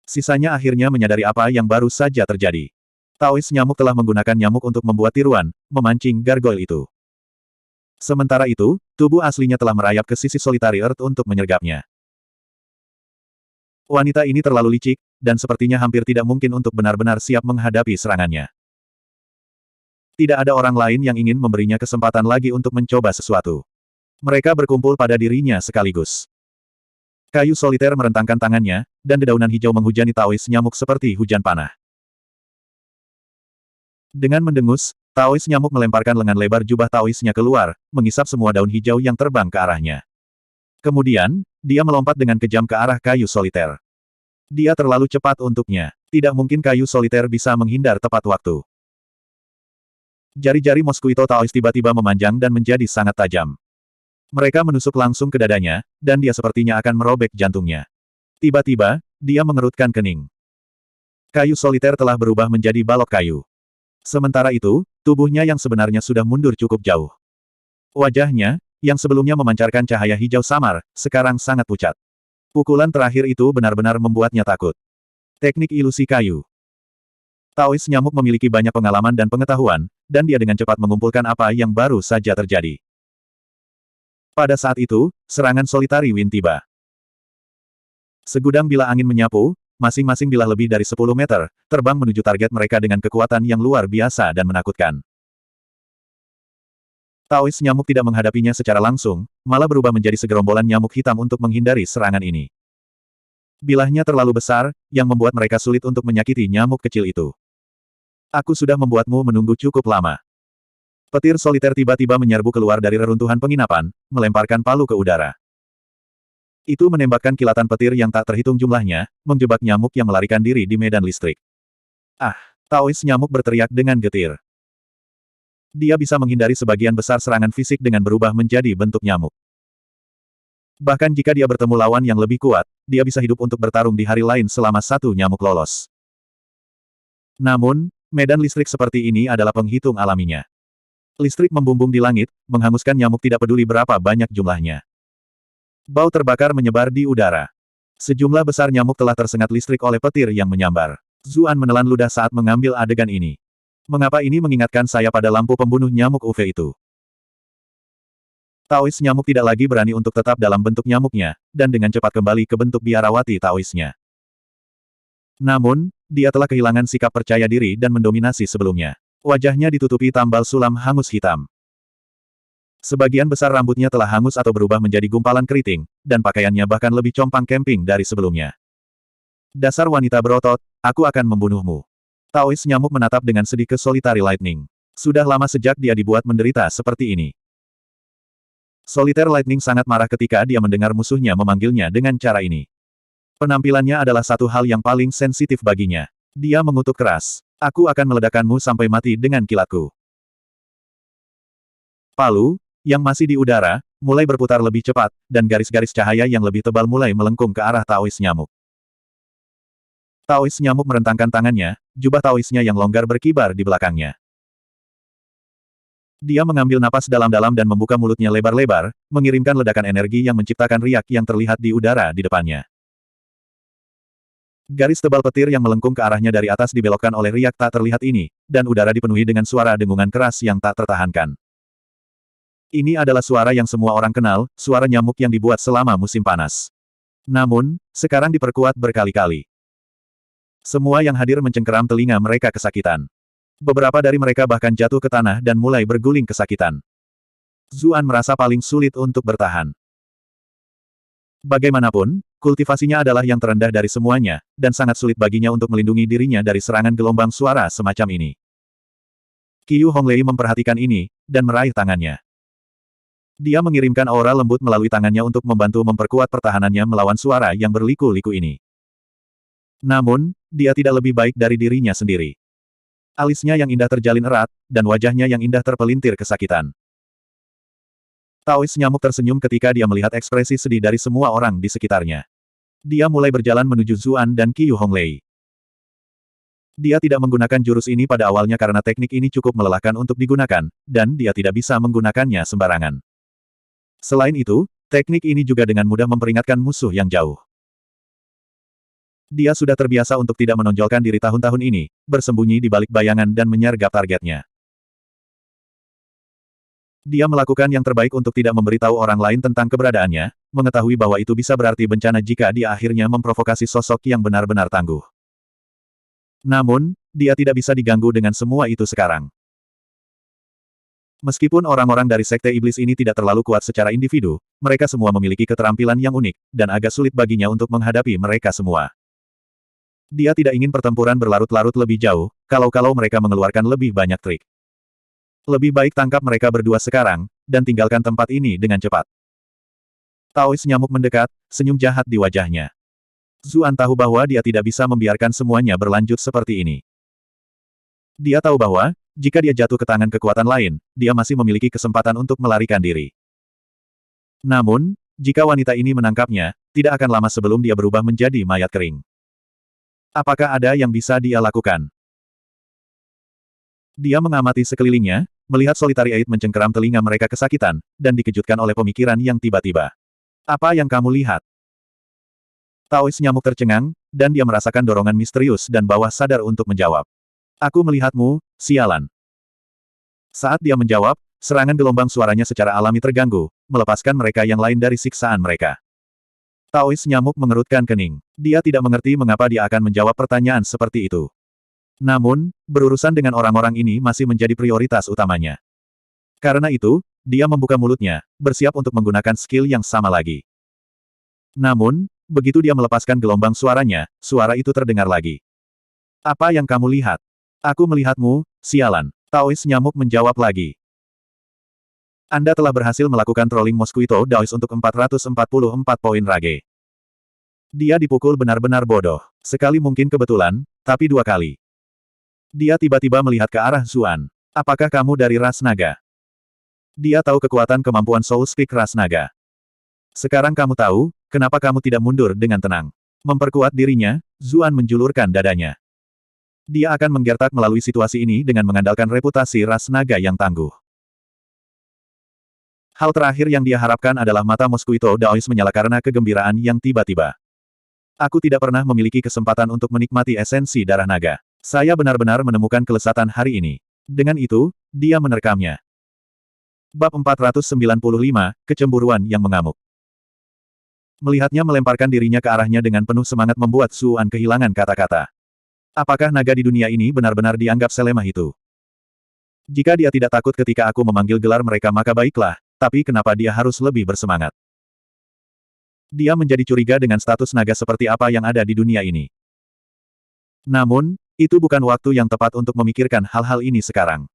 Speaker 1: Sisanya akhirnya menyadari apa yang baru saja terjadi. Taois nyamuk telah menggunakan nyamuk untuk membuat tiruan, memancing gargoyle itu. Sementara itu, tubuh aslinya telah merayap ke sisi Solitary Earth untuk menyergapnya. Wanita ini terlalu licik, dan sepertinya hampir tidak mungkin untuk benar-benar siap menghadapi serangannya. Tidak ada orang lain yang ingin memberinya kesempatan lagi untuk mencoba sesuatu. Mereka berkumpul pada dirinya sekaligus. Kayu soliter merentangkan tangannya, dan dedaunan hijau menghujani Taois nyamuk seperti hujan panah. Dengan mendengus, Taois nyamuk melemparkan lengan lebar jubah Taoisnya keluar, mengisap semua daun hijau yang terbang ke arahnya. Kemudian, dia melompat dengan kejam ke arah kayu soliter. Dia terlalu cepat untuknya. Tidak mungkin kayu soliter bisa menghindar tepat waktu. Jari-jari Mosquito Taois tiba-tiba memanjang dan menjadi sangat tajam. Mereka menusuk langsung ke dadanya, dan dia sepertinya akan merobek jantungnya. Tiba-tiba, dia mengerutkan kening. Kayu soliter telah berubah menjadi balok kayu. Sementara itu, tubuhnya yang sebenarnya sudah mundur cukup jauh. Wajahnya, yang sebelumnya memancarkan cahaya hijau samar, sekarang sangat pucat. Pukulan terakhir itu benar-benar membuatnya takut. Teknik ilusi kayu. Taois nyamuk memiliki banyak pengalaman dan pengetahuan, dan dia dengan cepat mengumpulkan apa yang baru saja terjadi. Pada saat itu, serangan Solitary Wind tiba. Segudang bilah angin menyapu, masing-masing bilah lebih dari 10 meter, terbang menuju target mereka dengan kekuatan yang luar biasa dan menakutkan. Taois nyamuk tidak menghadapinya secara langsung, malah berubah menjadi segerombolan nyamuk hitam untuk menghindari serangan ini. Bilahnya terlalu besar, yang membuat mereka sulit untuk menyakiti nyamuk kecil itu. Aku sudah membuatmu menunggu cukup lama. Petir soliter tiba-tiba menyerbu keluar dari reruntuhan penginapan, melemparkan palu ke udara. Itu menembakkan kilatan petir yang tak terhitung jumlahnya, menjebak nyamuk yang melarikan diri di medan listrik. Ah! Taois nyamuk berteriak dengan getir. Dia bisa menghindari sebagian besar serangan fisik dengan berubah menjadi bentuk nyamuk. Bahkan jika dia bertemu lawan yang lebih kuat, dia bisa hidup untuk bertarung di hari lain selama satu nyamuk lolos. Namun, medan listrik seperti ini adalah penghitung alaminya. Listrik membumbung di langit, menghanguskan nyamuk tidak peduli berapa banyak jumlahnya. Bau terbakar menyebar di udara. Sejumlah besar nyamuk telah tersengat listrik oleh petir yang menyambar. Zuan menelan ludah saat mengambil adegan ini. Mengapa ini mengingatkan saya pada lampu pembunuh nyamuk UV itu? Taois nyamuk tidak lagi berani untuk tetap dalam bentuk nyamuknya, dan dengan cepat kembali ke bentuk biarawati Taoisnya. Namun, dia telah kehilangan sikap percaya diri dan mendominasi sebelumnya. Wajahnya ditutupi tambal sulam hangus hitam. Sebagian besar rambutnya telah hangus atau berubah menjadi gumpalan keriting, dan pakaiannya bahkan lebih compang camping dari sebelumnya. Dasar wanita berotot, aku akan membunuhmu. Taois nyamuk menatap dengan sedih ke Solitary Lightning. Sudah lama sejak dia dibuat menderita seperti ini. Solitary Lightning sangat marah ketika dia mendengar musuhnya memanggilnya dengan cara ini. Penampilannya adalah satu hal yang paling sensitif baginya. Dia mengutuk keras. Aku akan meledakkanmu sampai mati dengan kilatku. Palu, yang masih di udara, mulai berputar lebih cepat, dan garis-garis cahaya yang lebih tebal mulai melengkung ke arah Taois nyamuk. Taois nyamuk merentangkan tangannya, jubah Taoisnya yang longgar berkibar di belakangnya. Dia mengambil napas dalam-dalam dan membuka mulutnya lebar-lebar, mengirimkan ledakan energi yang menciptakan riak yang terlihat di udara di depannya. Garis tebal petir yang melengkung ke arahnya dari atas dibelokkan oleh riak tak terlihat ini, dan udara dipenuhi dengan suara dengungan keras yang tak tertahankan. Ini adalah suara yang semua orang kenal, suara nyamuk yang dibuat selama musim panas. Namun, sekarang diperkuat berkali-kali. Semua yang hadir mencengkeram telinga mereka kesakitan. Beberapa dari mereka bahkan jatuh ke tanah dan mulai berguling kesakitan. Zuan merasa paling sulit untuk bertahan. Bagaimanapun, kultivasinya adalah yang terendah dari semuanya, dan sangat sulit baginya untuk melindungi dirinya dari serangan gelombang suara semacam ini. Qiu Honglei memperhatikan ini, dan meraih tangannya. Dia mengirimkan aura lembut melalui tangannya untuk membantu memperkuat pertahanannya melawan suara yang berliku-liku ini. Namun, dia tidak lebih baik dari dirinya sendiri. Alisnya yang indah terjalin erat, dan wajahnya yang indah terpelintir kesakitan. Taois nyamuk tersenyum ketika dia melihat ekspresi sedih dari semua orang di sekitarnya. Dia mulai berjalan menuju Zuan dan Qiu Honglei. Dia tidak menggunakan jurus ini pada awalnya karena teknik ini cukup melelahkan untuk digunakan, dan dia tidak bisa menggunakannya sembarangan. Selain itu, teknik ini juga dengan mudah memperingatkan musuh yang jauh. Dia sudah terbiasa untuk tidak menonjolkan diri tahun-tahun ini, bersembunyi di balik bayangan dan menyergap targetnya. Dia melakukan yang terbaik untuk tidak memberitahu orang lain tentang keberadaannya, mengetahui bahwa itu bisa berarti bencana jika dia akhirnya memprovokasi sosok yang benar-benar tangguh. Namun, dia tidak bisa diganggu dengan semua itu sekarang. Meskipun orang-orang dari Sekte Iblis ini tidak terlalu kuat secara individu, mereka semua memiliki keterampilan yang unik, dan agak sulit baginya untuk menghadapi mereka semua. Dia tidak ingin pertempuran berlarut-larut lebih jauh, kalau-kalau mereka mengeluarkan lebih banyak trik. Lebih baik tangkap mereka berdua sekarang, dan tinggalkan tempat ini dengan cepat. Taois nyamuk mendekat, senyum jahat di wajahnya. Zuan tahu bahwa dia tidak bisa membiarkan semuanya berlanjut seperti ini. Dia tahu bahwa, jika dia jatuh ke tangan kekuatan lain, dia masih memiliki kesempatan untuk melarikan diri. Namun, jika wanita ini menangkapnya, tidak akan lama sebelum dia berubah menjadi mayat kering. Apakah ada yang bisa dia lakukan? Dia mengamati sekelilingnya, melihat Solitary Eight mencengkeram telinga mereka kesakitan, dan dikejutkan oleh pemikiran yang tiba-tiba. Apa yang kamu lihat? Taois nyamuk tercengang, dan dia merasakan dorongan misterius dan bawah sadar untuk menjawab. Aku melihatmu, sialan. Saat dia menjawab, serangan gelombang suaranya secara alami terganggu, melepaskan mereka yang lain dari siksaan mereka. Taois nyamuk mengerutkan kening. Dia tidak mengerti mengapa dia akan menjawab pertanyaan seperti itu. Namun, berurusan dengan orang-orang ini masih menjadi prioritas utamanya. Karena itu, dia membuka mulutnya, bersiap untuk menggunakan skill yang sama lagi. Namun, begitu dia melepaskan gelombang suaranya, suara itu terdengar lagi. Apa yang kamu lihat? Aku melihatmu, sialan. Taois nyamuk menjawab lagi. Anda telah berhasil melakukan trolling Mosquito Daois untuk 444 poin rage. Dia dipukul benar-benar bodoh. Sekali mungkin kebetulan, tapi dua kali. Dia tiba-tiba melihat ke arah Zuan. Apakah kamu dari ras naga? Dia tahu kekuatan kemampuan Soul Speak ras naga. Sekarang kamu tahu, kenapa kamu tidak mundur dengan tenang. Memperkuat dirinya, Zuan menjulurkan dadanya. Dia akan menggertak melalui situasi ini dengan mengandalkan reputasi ras naga yang tangguh. Hal terakhir yang dia harapkan adalah mata Mosquito Daois menyala karena kegembiraan yang tiba-tiba. Aku tidak pernah memiliki kesempatan untuk menikmati esensi darah naga. Saya benar-benar menemukan kelezatan hari ini. Dengan itu, dia menerekamnya. Bab 495, Kecemburuan yang mengamuk. Melihatnya melemparkan dirinya ke arahnya dengan penuh semangat membuat Zuan kehilangan kata-kata. Apakah naga di dunia ini benar-benar dianggap selemah itu? Jika dia tidak takut ketika aku memanggil gelar mereka maka baiklah, tapi kenapa dia harus lebih bersemangat? Dia menjadi curiga dengan status naga seperti apa yang ada di dunia ini. Namun, itu bukan waktu yang tepat untuk memikirkan hal-hal ini sekarang.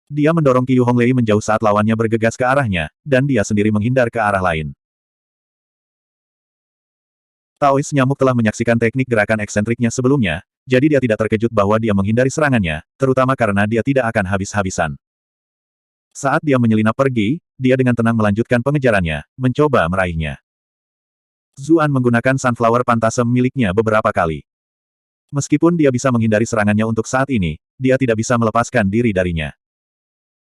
Speaker 1: Dia mendorong Qiu Honglei menjauh saat lawannya bergegas ke arahnya, dan dia sendiri menghindar ke arah lain. Taois nyamuk telah menyaksikan teknik gerakan eksentriknya sebelumnya, jadi dia tidak terkejut bahwa dia menghindari serangannya, terutama karena dia tidak akan habis-habisan. Saat dia menyelinap pergi, dia dengan tenang melanjutkan pengejarannya, mencoba meraihnya. Zuan menggunakan Sunflower Phantasm miliknya beberapa kali. Meskipun dia bisa menghindari serangannya untuk saat ini, dia tidak bisa melepaskan diri darinya.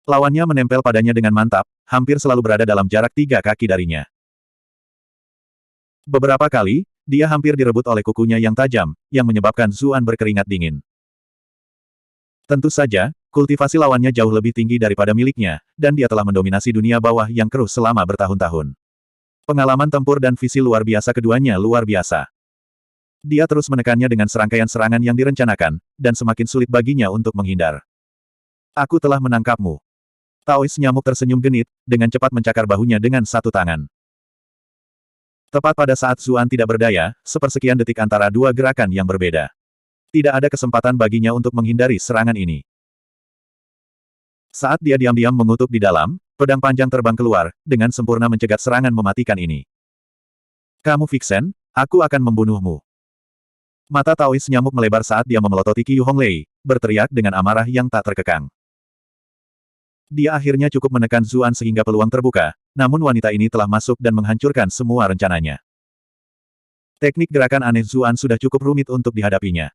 Speaker 1: Lawannya menempel padanya dengan mantap, hampir selalu berada dalam jarak 3 kaki darinya. Beberapa kali, dia hampir direbut oleh kukunya yang tajam, yang menyebabkan Zuan berkeringat dingin. Tentu saja, kultivasi lawannya jauh lebih tinggi daripada miliknya, dan dia telah mendominasi dunia bawah yang keruh selama bertahun-tahun. Pengalaman tempur dan visi luar biasa keduanya luar biasa. Dia terus menekannya dengan serangkaian serangan yang direncanakan, dan semakin sulit baginya untuk menghindar. Aku telah menangkapmu. Taois nyamuk tersenyum genit, dengan cepat mencakar bahunya dengan satu tangan. Tepat pada saat Zuan tidak berdaya, sepersekian detik antara dua gerakan yang berbeda. Tidak ada kesempatan baginya untuk menghindari serangan ini. Saat dia diam-diam mengutuk di dalam, pedang panjang terbang keluar, dengan sempurna mencegat serangan mematikan ini. Kamu Vixen, aku akan membunuhmu. Mata Taois nyamuk melebar saat dia memelototi Qiu Honglei, berteriak dengan amarah yang tak terkekang. Dia akhirnya cukup menekan Zuan sehingga peluang terbuka, namun wanita ini telah masuk dan menghancurkan semua rencananya. Teknik gerakan aneh Zuan sudah cukup rumit untuk dihadapinya.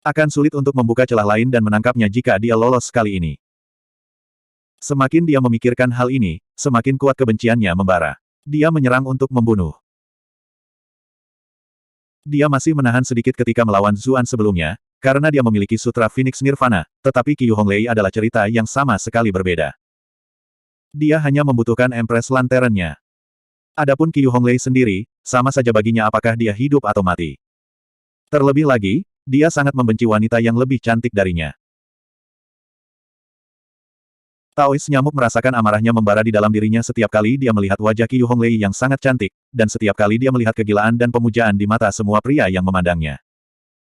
Speaker 1: Akan sulit untuk membuka celah lain dan menangkapnya jika dia lolos kali ini. Semakin dia memikirkan hal ini, semakin kuat kebenciannya membara. Dia menyerang untuk membunuh. Dia masih menahan sedikit ketika melawan Zuan sebelumnya, karena dia memiliki Sutra Phoenix Nirvana, tetapi Qiu Honglei adalah cerita yang sama sekali berbeda. Dia hanya membutuhkan Empress Lanternnya. Adapun Qiu Honglei sendiri, sama saja baginya apakah dia hidup atau mati. Terlebih lagi, dia sangat membenci wanita yang lebih cantik darinya. Taois nyamuk merasakan amarahnya membara di dalam dirinya setiap kali dia melihat wajah Qiu Honglei yang sangat cantik, dan setiap kali dia melihat kegilaan dan pemujaan di mata semua pria yang memandangnya.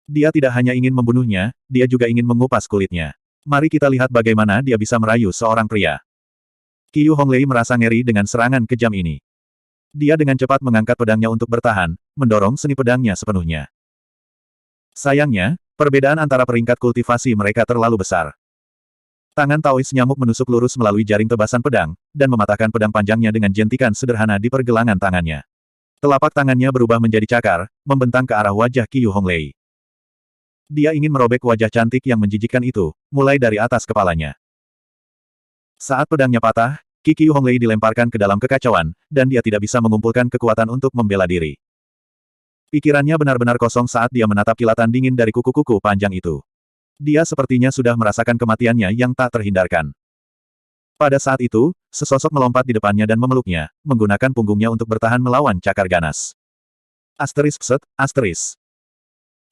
Speaker 1: Dia tidak hanya ingin membunuhnya, dia juga ingin mengupas kulitnya. Mari kita lihat bagaimana dia bisa merayu seorang pria. Qiu Honglei merasa ngeri dengan serangan kejam ini. Dia dengan cepat mengangkat pedangnya untuk bertahan, mendorong seni pedangnya sepenuhnya. Sayangnya, perbedaan antara peringkat kultivasi mereka terlalu besar. Tangan Taois nyamuk menusuk lurus melalui jaring tebasan pedang, dan mematahkan pedang panjangnya dengan jentikan sederhana di pergelangan tangannya. Telapak tangannya berubah menjadi cakar, membentang ke arah wajah Qiu Honglei. Dia ingin merobek wajah cantik yang menjijikkan itu, mulai dari atas kepalanya. Saat pedangnya patah, Qiu Honglei dilemparkan ke dalam kekacauan, dan dia tidak bisa mengumpulkan kekuatan untuk membela diri. Pikirannya benar-benar kosong saat dia menatap kilatan dingin dari kuku-kuku panjang itu. Dia sepertinya sudah merasakan kematiannya yang tak terhindarkan. Pada saat itu, sesosok melompat di depannya dan memeluknya, menggunakan punggungnya untuk bertahan melawan cakar ganas. Asterisk.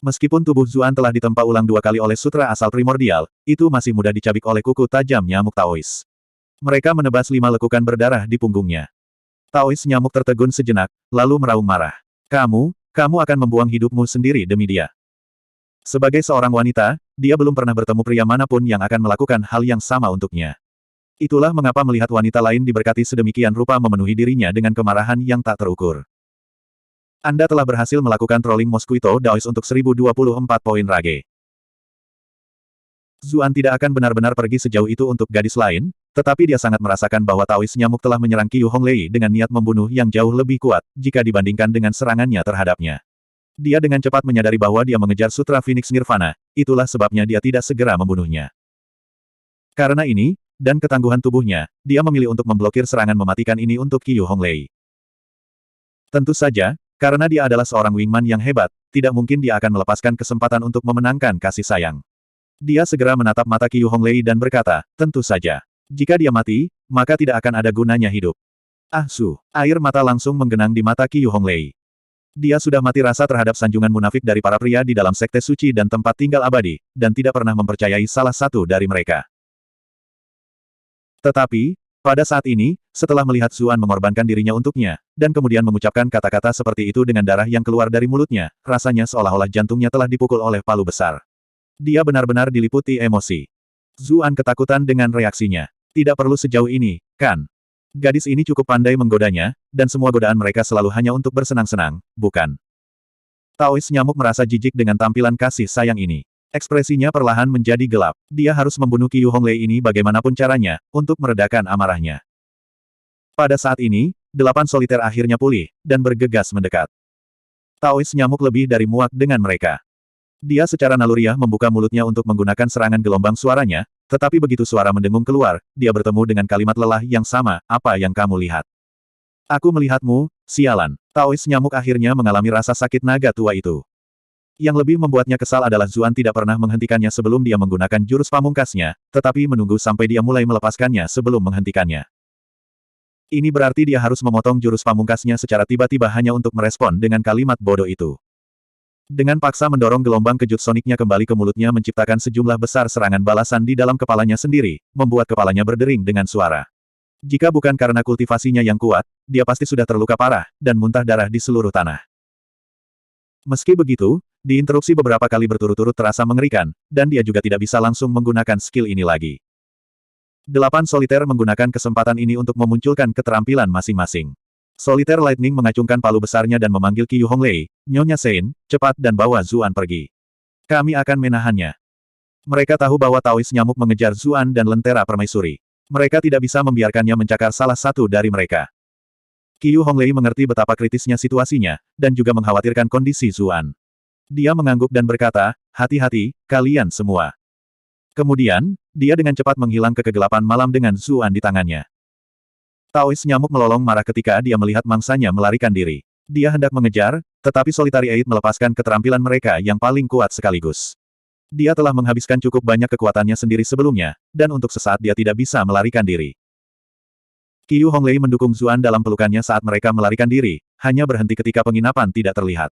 Speaker 1: Meskipun tubuh Zuan telah ditempa ulang 2 kali oleh sutra asal primordial, itu masih mudah dicabik oleh kuku tajam nyamuk Taois. Mereka menebas 5 lekukan berdarah di punggungnya. Taois nyamuk tertegun sejenak, lalu meraung marah. Kamu akan membuang hidupmu sendiri demi dia. Sebagai seorang wanita, dia belum pernah bertemu pria manapun yang akan melakukan hal yang sama untuknya. Itulah mengapa melihat wanita lain diberkati sedemikian rupa memenuhi dirinya dengan kemarahan yang tak terukur. Anda telah berhasil melakukan trolling Mosquito Daoist untuk 1024 poin rage. Zuan tidak akan benar-benar pergi sejauh itu untuk gadis lain, tetapi dia sangat merasakan bahwa Taois nyamuk telah menyerang Qiu Honglei dengan niat membunuh yang jauh lebih kuat, jika dibandingkan dengan serangannya terhadapnya. Dia dengan cepat menyadari bahwa dia mengejar Sutra Phoenix Nirvana, itulah sebabnya dia tidak segera membunuhnya. Karena ini, dan ketangguhan tubuhnya, dia memilih untuk memblokir serangan mematikan ini untuk Qiu Honglei. Tentu saja, karena dia adalah seorang wingman yang hebat, tidak mungkin dia akan melepaskan kesempatan untuk memenangkan kasih sayang. Dia segera menatap mata Qiu Honglei dan berkata, tentu saja. Jika dia mati, maka tidak akan ada gunanya hidup. Ah su, air mata langsung menggenang di mata Qiu Honglei. Dia sudah mati rasa terhadap sanjungan munafik dari para pria di dalam sekte suci dan tempat tinggal abadi, dan tidak pernah mempercayai salah satu dari mereka. Tetapi, pada saat ini, setelah melihat Zuan mengorbankan dirinya untuknya, dan kemudian mengucapkan kata-kata seperti itu dengan darah yang keluar dari mulutnya, rasanya seolah-olah jantungnya telah dipukul oleh palu besar. Dia benar-benar diliputi emosi. Zuan ketakutan dengan reaksinya. Tidak perlu sejauh ini, kan? Gadis ini cukup pandai menggodanya, dan semua godaan mereka selalu hanya untuk bersenang-senang, bukan? Taois nyamuk merasa jijik dengan tampilan kasih sayang ini. Ekspresinya perlahan menjadi gelap. Dia harus membunuh Qiu Honglei ini bagaimanapun caranya, untuk meredakan amarahnya. Pada saat ini, 8 soliter akhirnya pulih, dan bergegas mendekat. Taois nyamuk lebih dari muak dengan mereka. Dia secara naluriah membuka mulutnya untuk menggunakan serangan gelombang suaranya, tetapi begitu suara mendengung keluar, dia bertemu dengan kalimat lelah yang sama, apa yang kamu lihat? Aku melihatmu, sialan. Taois nyamuk akhirnya mengalami rasa sakit naga tua itu. Yang lebih membuatnya kesal adalah Zuan tidak pernah menghentikannya sebelum dia menggunakan jurus pamungkasnya, tetapi menunggu sampai dia mulai melepaskannya sebelum menghentikannya. Ini berarti dia harus memotong jurus pamungkasnya secara tiba-tiba hanya untuk merespon dengan kalimat bodoh itu. Dengan paksa mendorong gelombang kejut soniknya kembali ke mulutnya menciptakan sejumlah besar serangan balasan di dalam kepalanya sendiri, membuat kepalanya berdering dengan suara. Jika bukan karena kultivasinya yang kuat, dia pasti sudah terluka parah, dan muntah darah di seluruh tanah. Meski begitu, diinterupsi beberapa kali berturut-turut terasa mengerikan, dan dia juga tidak bisa langsung menggunakan skill ini lagi. 8 soliter menggunakan kesempatan ini untuk memunculkan keterampilan masing-masing. Soliter Lightning mengacungkan palu besarnya dan memanggil Qiu Honglei, Nyonya Sein, cepat dan bawa Zuan pergi. Kami akan menahannya. Mereka tahu bahwa Taois nyamuk mengejar Zuan dan Lentera Permaisuri. Mereka tidak bisa membiarkannya mencakar salah satu dari mereka. Qiu Honglei mengerti betapa kritisnya situasinya, dan juga mengkhawatirkan kondisi Zuan. Dia mengangguk dan berkata, hati-hati, kalian semua. Kemudian, dia dengan cepat menghilang ke kegelapan malam dengan Zuan di tangannya. Taois nyamuk melolong marah ketika dia melihat mangsanya melarikan diri. Dia hendak mengejar, tetapi Solitary Eight melepaskan keterampilan mereka yang paling kuat sekaligus. Dia telah menghabiskan cukup banyak kekuatannya sendiri sebelumnya, dan untuk sesaat dia tidak bisa melarikan diri. Qiu Honglei mendukung Zuan dalam pelukannya saat mereka melarikan diri, hanya berhenti ketika penginapan tidak terlihat.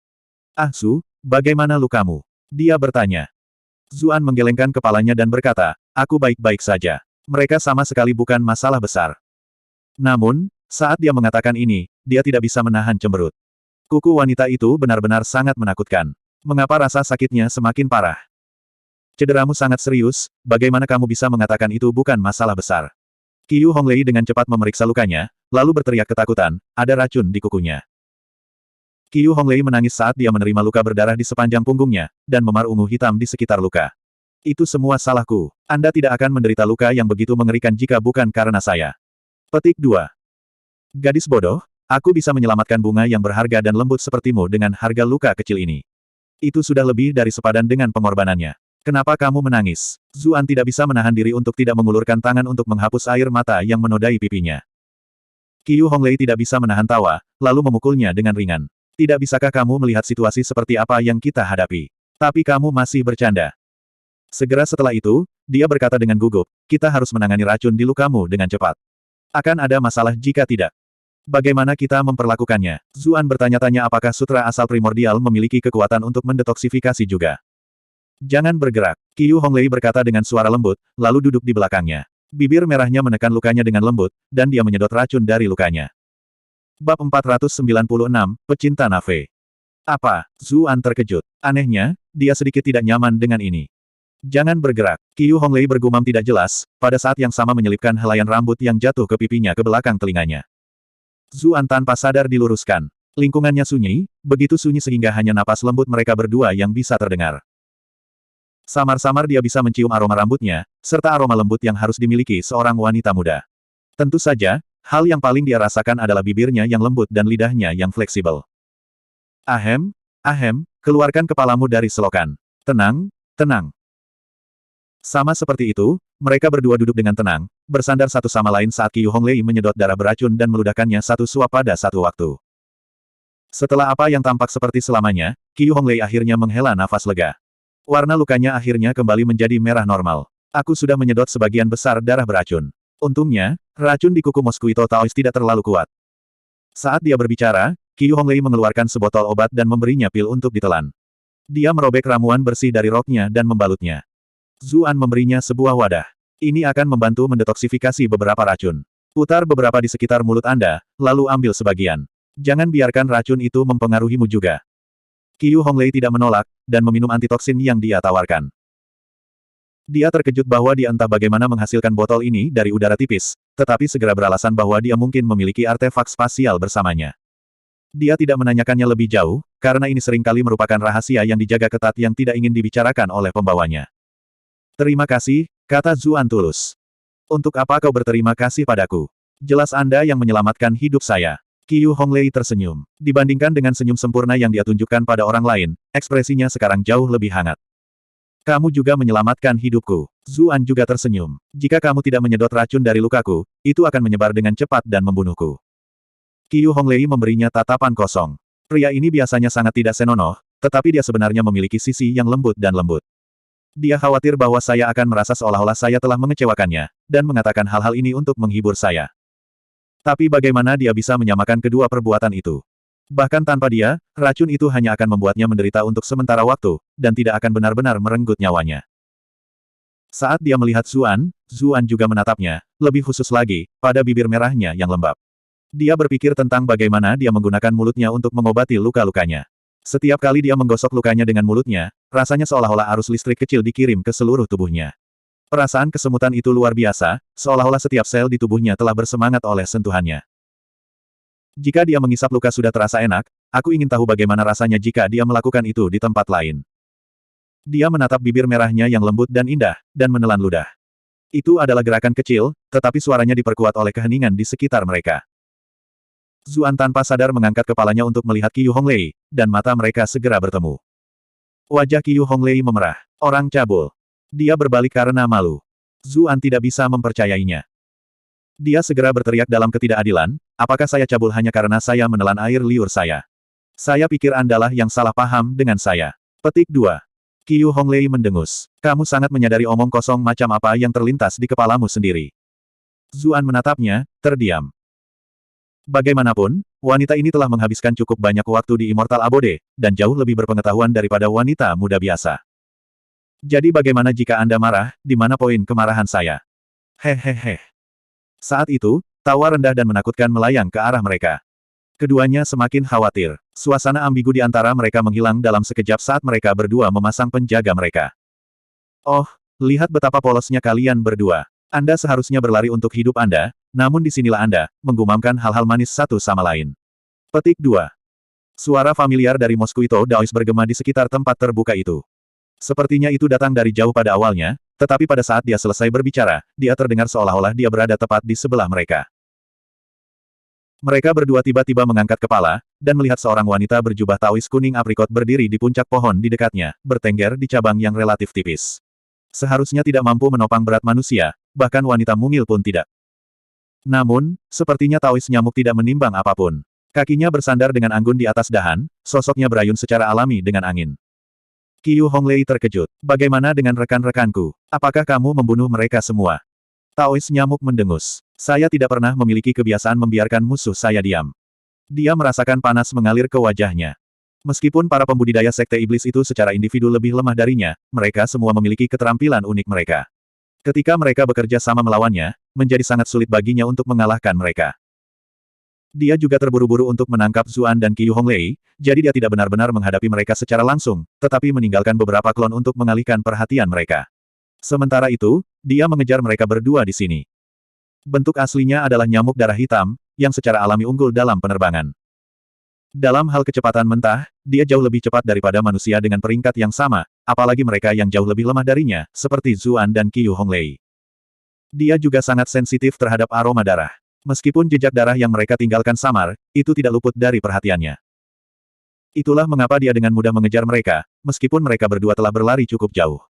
Speaker 1: Ah Su, bagaimana lukamu? Dia bertanya. Zuan menggelengkan kepalanya dan berkata, aku baik-baik saja. Mereka sama sekali bukan masalah besar. Namun, saat dia mengatakan ini, dia tidak bisa menahan cemberut. Kuku wanita itu benar-benar sangat menakutkan. Mengapa rasa sakitnya semakin parah? Cederamu sangat serius, bagaimana kamu bisa mengatakan itu bukan masalah besar? Qiu Honglei dengan cepat memeriksa lukanya, lalu berteriak ketakutan, ada racun di kukunya. Qiu Honglei menangis saat dia menerima luka berdarah di sepanjang punggungnya, dan memar ungu hitam di sekitar luka. Itu semua salahku. Anda tidak akan menderita luka yang begitu mengerikan jika bukan karena saya. Petik 2. Gadis bodoh, aku bisa menyelamatkan bunga yang berharga dan lembut sepertimu dengan harga luka kecil ini. Itu sudah lebih dari sepadan dengan pengorbanannya. Kenapa kamu menangis? Zuan tidak bisa menahan diri untuk tidak mengulurkan tangan untuk menghapus air mata yang menodai pipinya. Qiu Honglei tidak bisa menahan tawa, lalu memukulnya dengan ringan. Tidak bisakah kamu melihat situasi seperti apa yang kita hadapi? Tapi kamu masih bercanda. Segera setelah itu, dia berkata dengan gugup, kita harus menangani racun di lukamu dengan cepat. Akan ada masalah jika tidak. Bagaimana kita memperlakukannya? Zuan bertanya-tanya apakah sutra asal primordial memiliki kekuatan untuk mendetoksifikasi juga. Jangan bergerak. Qiu Honglei berkata dengan suara lembut, lalu duduk di belakangnya. Bibir merahnya menekan lukanya dengan lembut, dan dia menyedot racun dari lukanya. Bab 496, Pecinta Nave. Apa? Zuan terkejut. Anehnya, dia sedikit tidak nyaman dengan ini. Jangan bergerak. Qiu Honglei bergumam tidak jelas, pada saat yang sama menyelipkan helaian rambut yang jatuh ke pipinya ke belakang telinganya. Zuan tanpa sadar diluruskan. Lingkungannya sunyi, begitu sunyi sehingga hanya napas lembut mereka berdua yang bisa terdengar. Samar-samar dia bisa mencium aroma rambutnya, serta aroma lembut yang harus dimiliki seorang wanita muda. Tentu saja, hal yang paling dia rasakan adalah bibirnya yang lembut dan lidahnya yang fleksibel. Ahem, ahem, keluarkan kepalamu dari selokan. Tenang, tenang. Sama seperti itu, mereka berdua duduk dengan tenang, bersandar satu sama lain saat Qiu Honglei menyedot darah beracun dan meludahkannya satu suap pada satu waktu. Setelah apa yang tampak seperti selamanya, Qiu Honglei akhirnya menghela nafas lega. Warna lukanya akhirnya kembali menjadi merah normal. Aku sudah menyedot sebagian besar darah beracun. Untungnya, racun di kuku Mosquito Taois tidak terlalu kuat. Saat dia berbicara, Qiu Honglei mengeluarkan sebotol obat dan memberinya pil untuk ditelan. Dia merobek ramuan bersih dari roknya dan membalutnya. Zuan memberinya sebuah wadah. Ini akan membantu mendetoksifikasi beberapa racun. Putar beberapa di sekitar mulut Anda, lalu ambil sebagian. Jangan biarkan racun itu mempengaruhimu juga. Qiu Honglei tidak menolak, dan meminum antitoksin yang dia tawarkan. Dia terkejut bahwa dia entah bagaimana menghasilkan botol ini dari udara tipis, tetapi segera beralasan bahwa dia mungkin memiliki artefak spasial bersamanya. Dia tidak menanyakannya lebih jauh, karena ini seringkali merupakan rahasia yang dijaga ketat yang tidak ingin dibicarakan oleh pembawanya. Terima kasih, kata Zuan tulus. Untuk apa kau berterima kasih padaku? Jelas Anda yang menyelamatkan hidup saya. Qiu Honglei tersenyum. Dibandingkan dengan senyum sempurna yang dia tunjukkan pada orang lain, ekspresinya sekarang jauh lebih hangat. Kamu juga menyelamatkan hidupku. Zuan juga tersenyum. Jika kamu tidak menyedot racun dari lukaku, itu akan menyebar dengan cepat dan membunuhku. Qiu Honglei memberinya tatapan kosong. Pria ini biasanya sangat tidak senonoh, tetapi dia sebenarnya memiliki sisi yang lembut dan lembut. Dia khawatir bahwa saya akan merasa seolah-olah saya telah mengecewakannya, dan mengatakan hal-hal ini untuk menghibur saya. Tapi bagaimana dia bisa menyamakan kedua perbuatan itu? Bahkan tanpa dia, racun itu hanya akan membuatnya menderita untuk sementara waktu, dan tidak akan benar-benar merenggut nyawanya. Saat dia melihat Zuan, Zuan juga menatapnya, lebih khusus lagi, pada bibir merahnya yang lembab. Dia berpikir tentang bagaimana dia menggunakan mulutnya untuk mengobati luka-lukanya. Setiap kali dia menggosok lukanya dengan mulutnya, rasanya seolah-olah arus listrik kecil dikirim ke seluruh tubuhnya. Perasaan kesemutan itu luar biasa, seolah-olah setiap sel di tubuhnya telah bersemangat oleh sentuhannya. Jika dia mengisap luka sudah terasa enak, aku ingin tahu bagaimana rasanya jika dia melakukan itu di tempat lain. Dia menatap bibir merahnya yang lembut dan indah, dan menelan ludah. Itu adalah gerakan kecil, tetapi suaranya diperkuat oleh keheningan di sekitar mereka. Zuan tanpa sadar mengangkat kepalanya untuk melihat Qiu Honglei, dan mata mereka segera bertemu. Wajah Qiu Honglei memerah. Orang cabul. Dia berbalik karena malu. Zuan tidak bisa mempercayainya. Dia segera berteriak dalam ketidakadilan, apakah saya cabul hanya karena saya menelan air liur saya? Saya pikir Andalah yang salah paham dengan saya. Petik 2. Qiu Honglei mendengus. Kamu sangat menyadari omong kosong macam apa yang terlintas di kepalamu sendiri. Zuan menatapnya, terdiam. Bagaimanapun, wanita ini telah menghabiskan cukup banyak waktu di Immortal Abode, dan jauh lebih berpengetahuan daripada wanita muda biasa. Jadi bagaimana jika Anda marah, di mana poin kemarahan saya? Hehehe. Saat itu, tawa rendah dan menakutkan melayang ke arah mereka. Keduanya semakin khawatir. Suasana ambigu di antara mereka menghilang dalam sekejap saat mereka berdua memasang penjaga mereka. Oh, lihat betapa polosnya kalian berdua. Anda seharusnya berlari untuk hidup Anda, namun disinilah Anda, menggumamkan hal-hal manis satu sama lain. Petik 2. Suara familiar dari Mosquito Daois bergema di sekitar tempat terbuka itu. Sepertinya itu datang dari jauh pada awalnya, tetapi pada saat dia selesai berbicara, dia terdengar seolah-olah dia berada tepat di sebelah mereka. Mereka berdua tiba-tiba mengangkat kepala, dan melihat seorang wanita berjubah Taois kuning aprikot berdiri di puncak pohon di dekatnya, bertengger di cabang yang relatif tipis. Seharusnya tidak mampu menopang berat manusia, bahkan wanita mungil pun tidak. Namun, sepertinya Taois nyamuk tidak menimbang apapun. Kakinya bersandar dengan anggun di atas dahan, sosoknya berayun secara alami dengan angin. Qiu Honglei terkejut. Bagaimana dengan rekan-rekanku? Apakah kamu membunuh mereka semua? Taois nyamuk mendengus. Saya tidak pernah memiliki kebiasaan membiarkan musuh saya diam. Dia merasakan panas mengalir ke wajahnya. Meskipun para pembudidaya sekte iblis itu secara individu lebih lemah darinya, mereka semua memiliki keterampilan unik mereka. Ketika mereka bekerja sama melawannya, menjadi sangat sulit baginya untuk mengalahkan mereka. Dia juga terburu-buru untuk menangkap Zuan dan Qiu Honglei, jadi dia tidak benar-benar menghadapi mereka secara langsung, tetapi meninggalkan beberapa klon untuk mengalihkan perhatian mereka. Sementara itu, dia mengejar mereka berdua di sini. Bentuk aslinya adalah nyamuk darah hitam, yang secara alami unggul dalam penerbangan. Dalam hal kecepatan mentah, dia jauh lebih cepat daripada manusia dengan peringkat yang sama, apalagi mereka yang jauh lebih lemah darinya, seperti Zuan dan Qiu Honglei. Dia juga sangat sensitif terhadap aroma darah. Meskipun jejak darah yang mereka tinggalkan samar, itu tidak luput dari perhatiannya. Itulah mengapa dia dengan mudah mengejar mereka, meskipun mereka berdua telah berlari cukup jauh.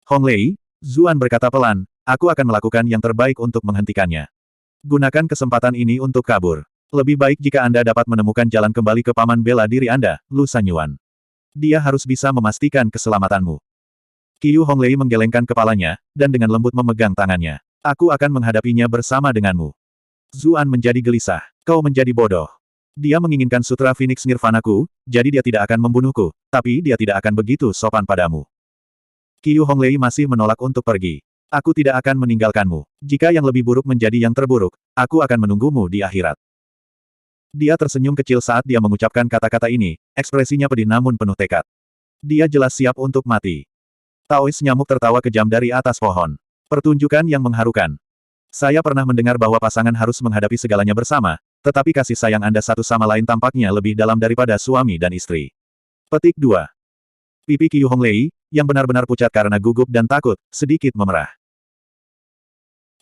Speaker 1: Honglei, Zuan berkata pelan, aku akan melakukan yang terbaik untuk menghentikannya. Gunakan kesempatan ini untuk kabur. Lebih baik jika Anda dapat menemukan jalan kembali ke paman bela diri Anda, Lu Sanyuan. Dia harus bisa memastikan keselamatanmu. Qiu Honglei menggelengkan kepalanya, dan dengan lembut memegang tangannya. Aku akan menghadapinya bersama denganmu. Zuan menjadi gelisah. Kau menjadi bodoh. Dia menginginkan sutra Phoenix Nirvanaku, jadi dia tidak akan membunuhku, tapi dia tidak akan begitu sopan padamu. Qiu Honglei masih menolak untuk pergi. Aku tidak akan meninggalkanmu. Jika yang lebih buruk menjadi yang terburuk, aku akan menunggumu di akhirat. Dia tersenyum kecil saat dia mengucapkan kata-kata ini, ekspresinya pedih namun penuh tekad. Dia jelas siap untuk mati. Taois nyamuk tertawa kejam dari atas pohon. Pertunjukan yang mengharukan. Saya pernah mendengar bahwa pasangan harus menghadapi segalanya bersama, tetapi kasih sayang Anda satu sama lain tampaknya lebih dalam daripada suami dan istri. Petik 2. Pipi Qiu Honglei, yang benar-benar pucat karena gugup dan takut, sedikit memerah.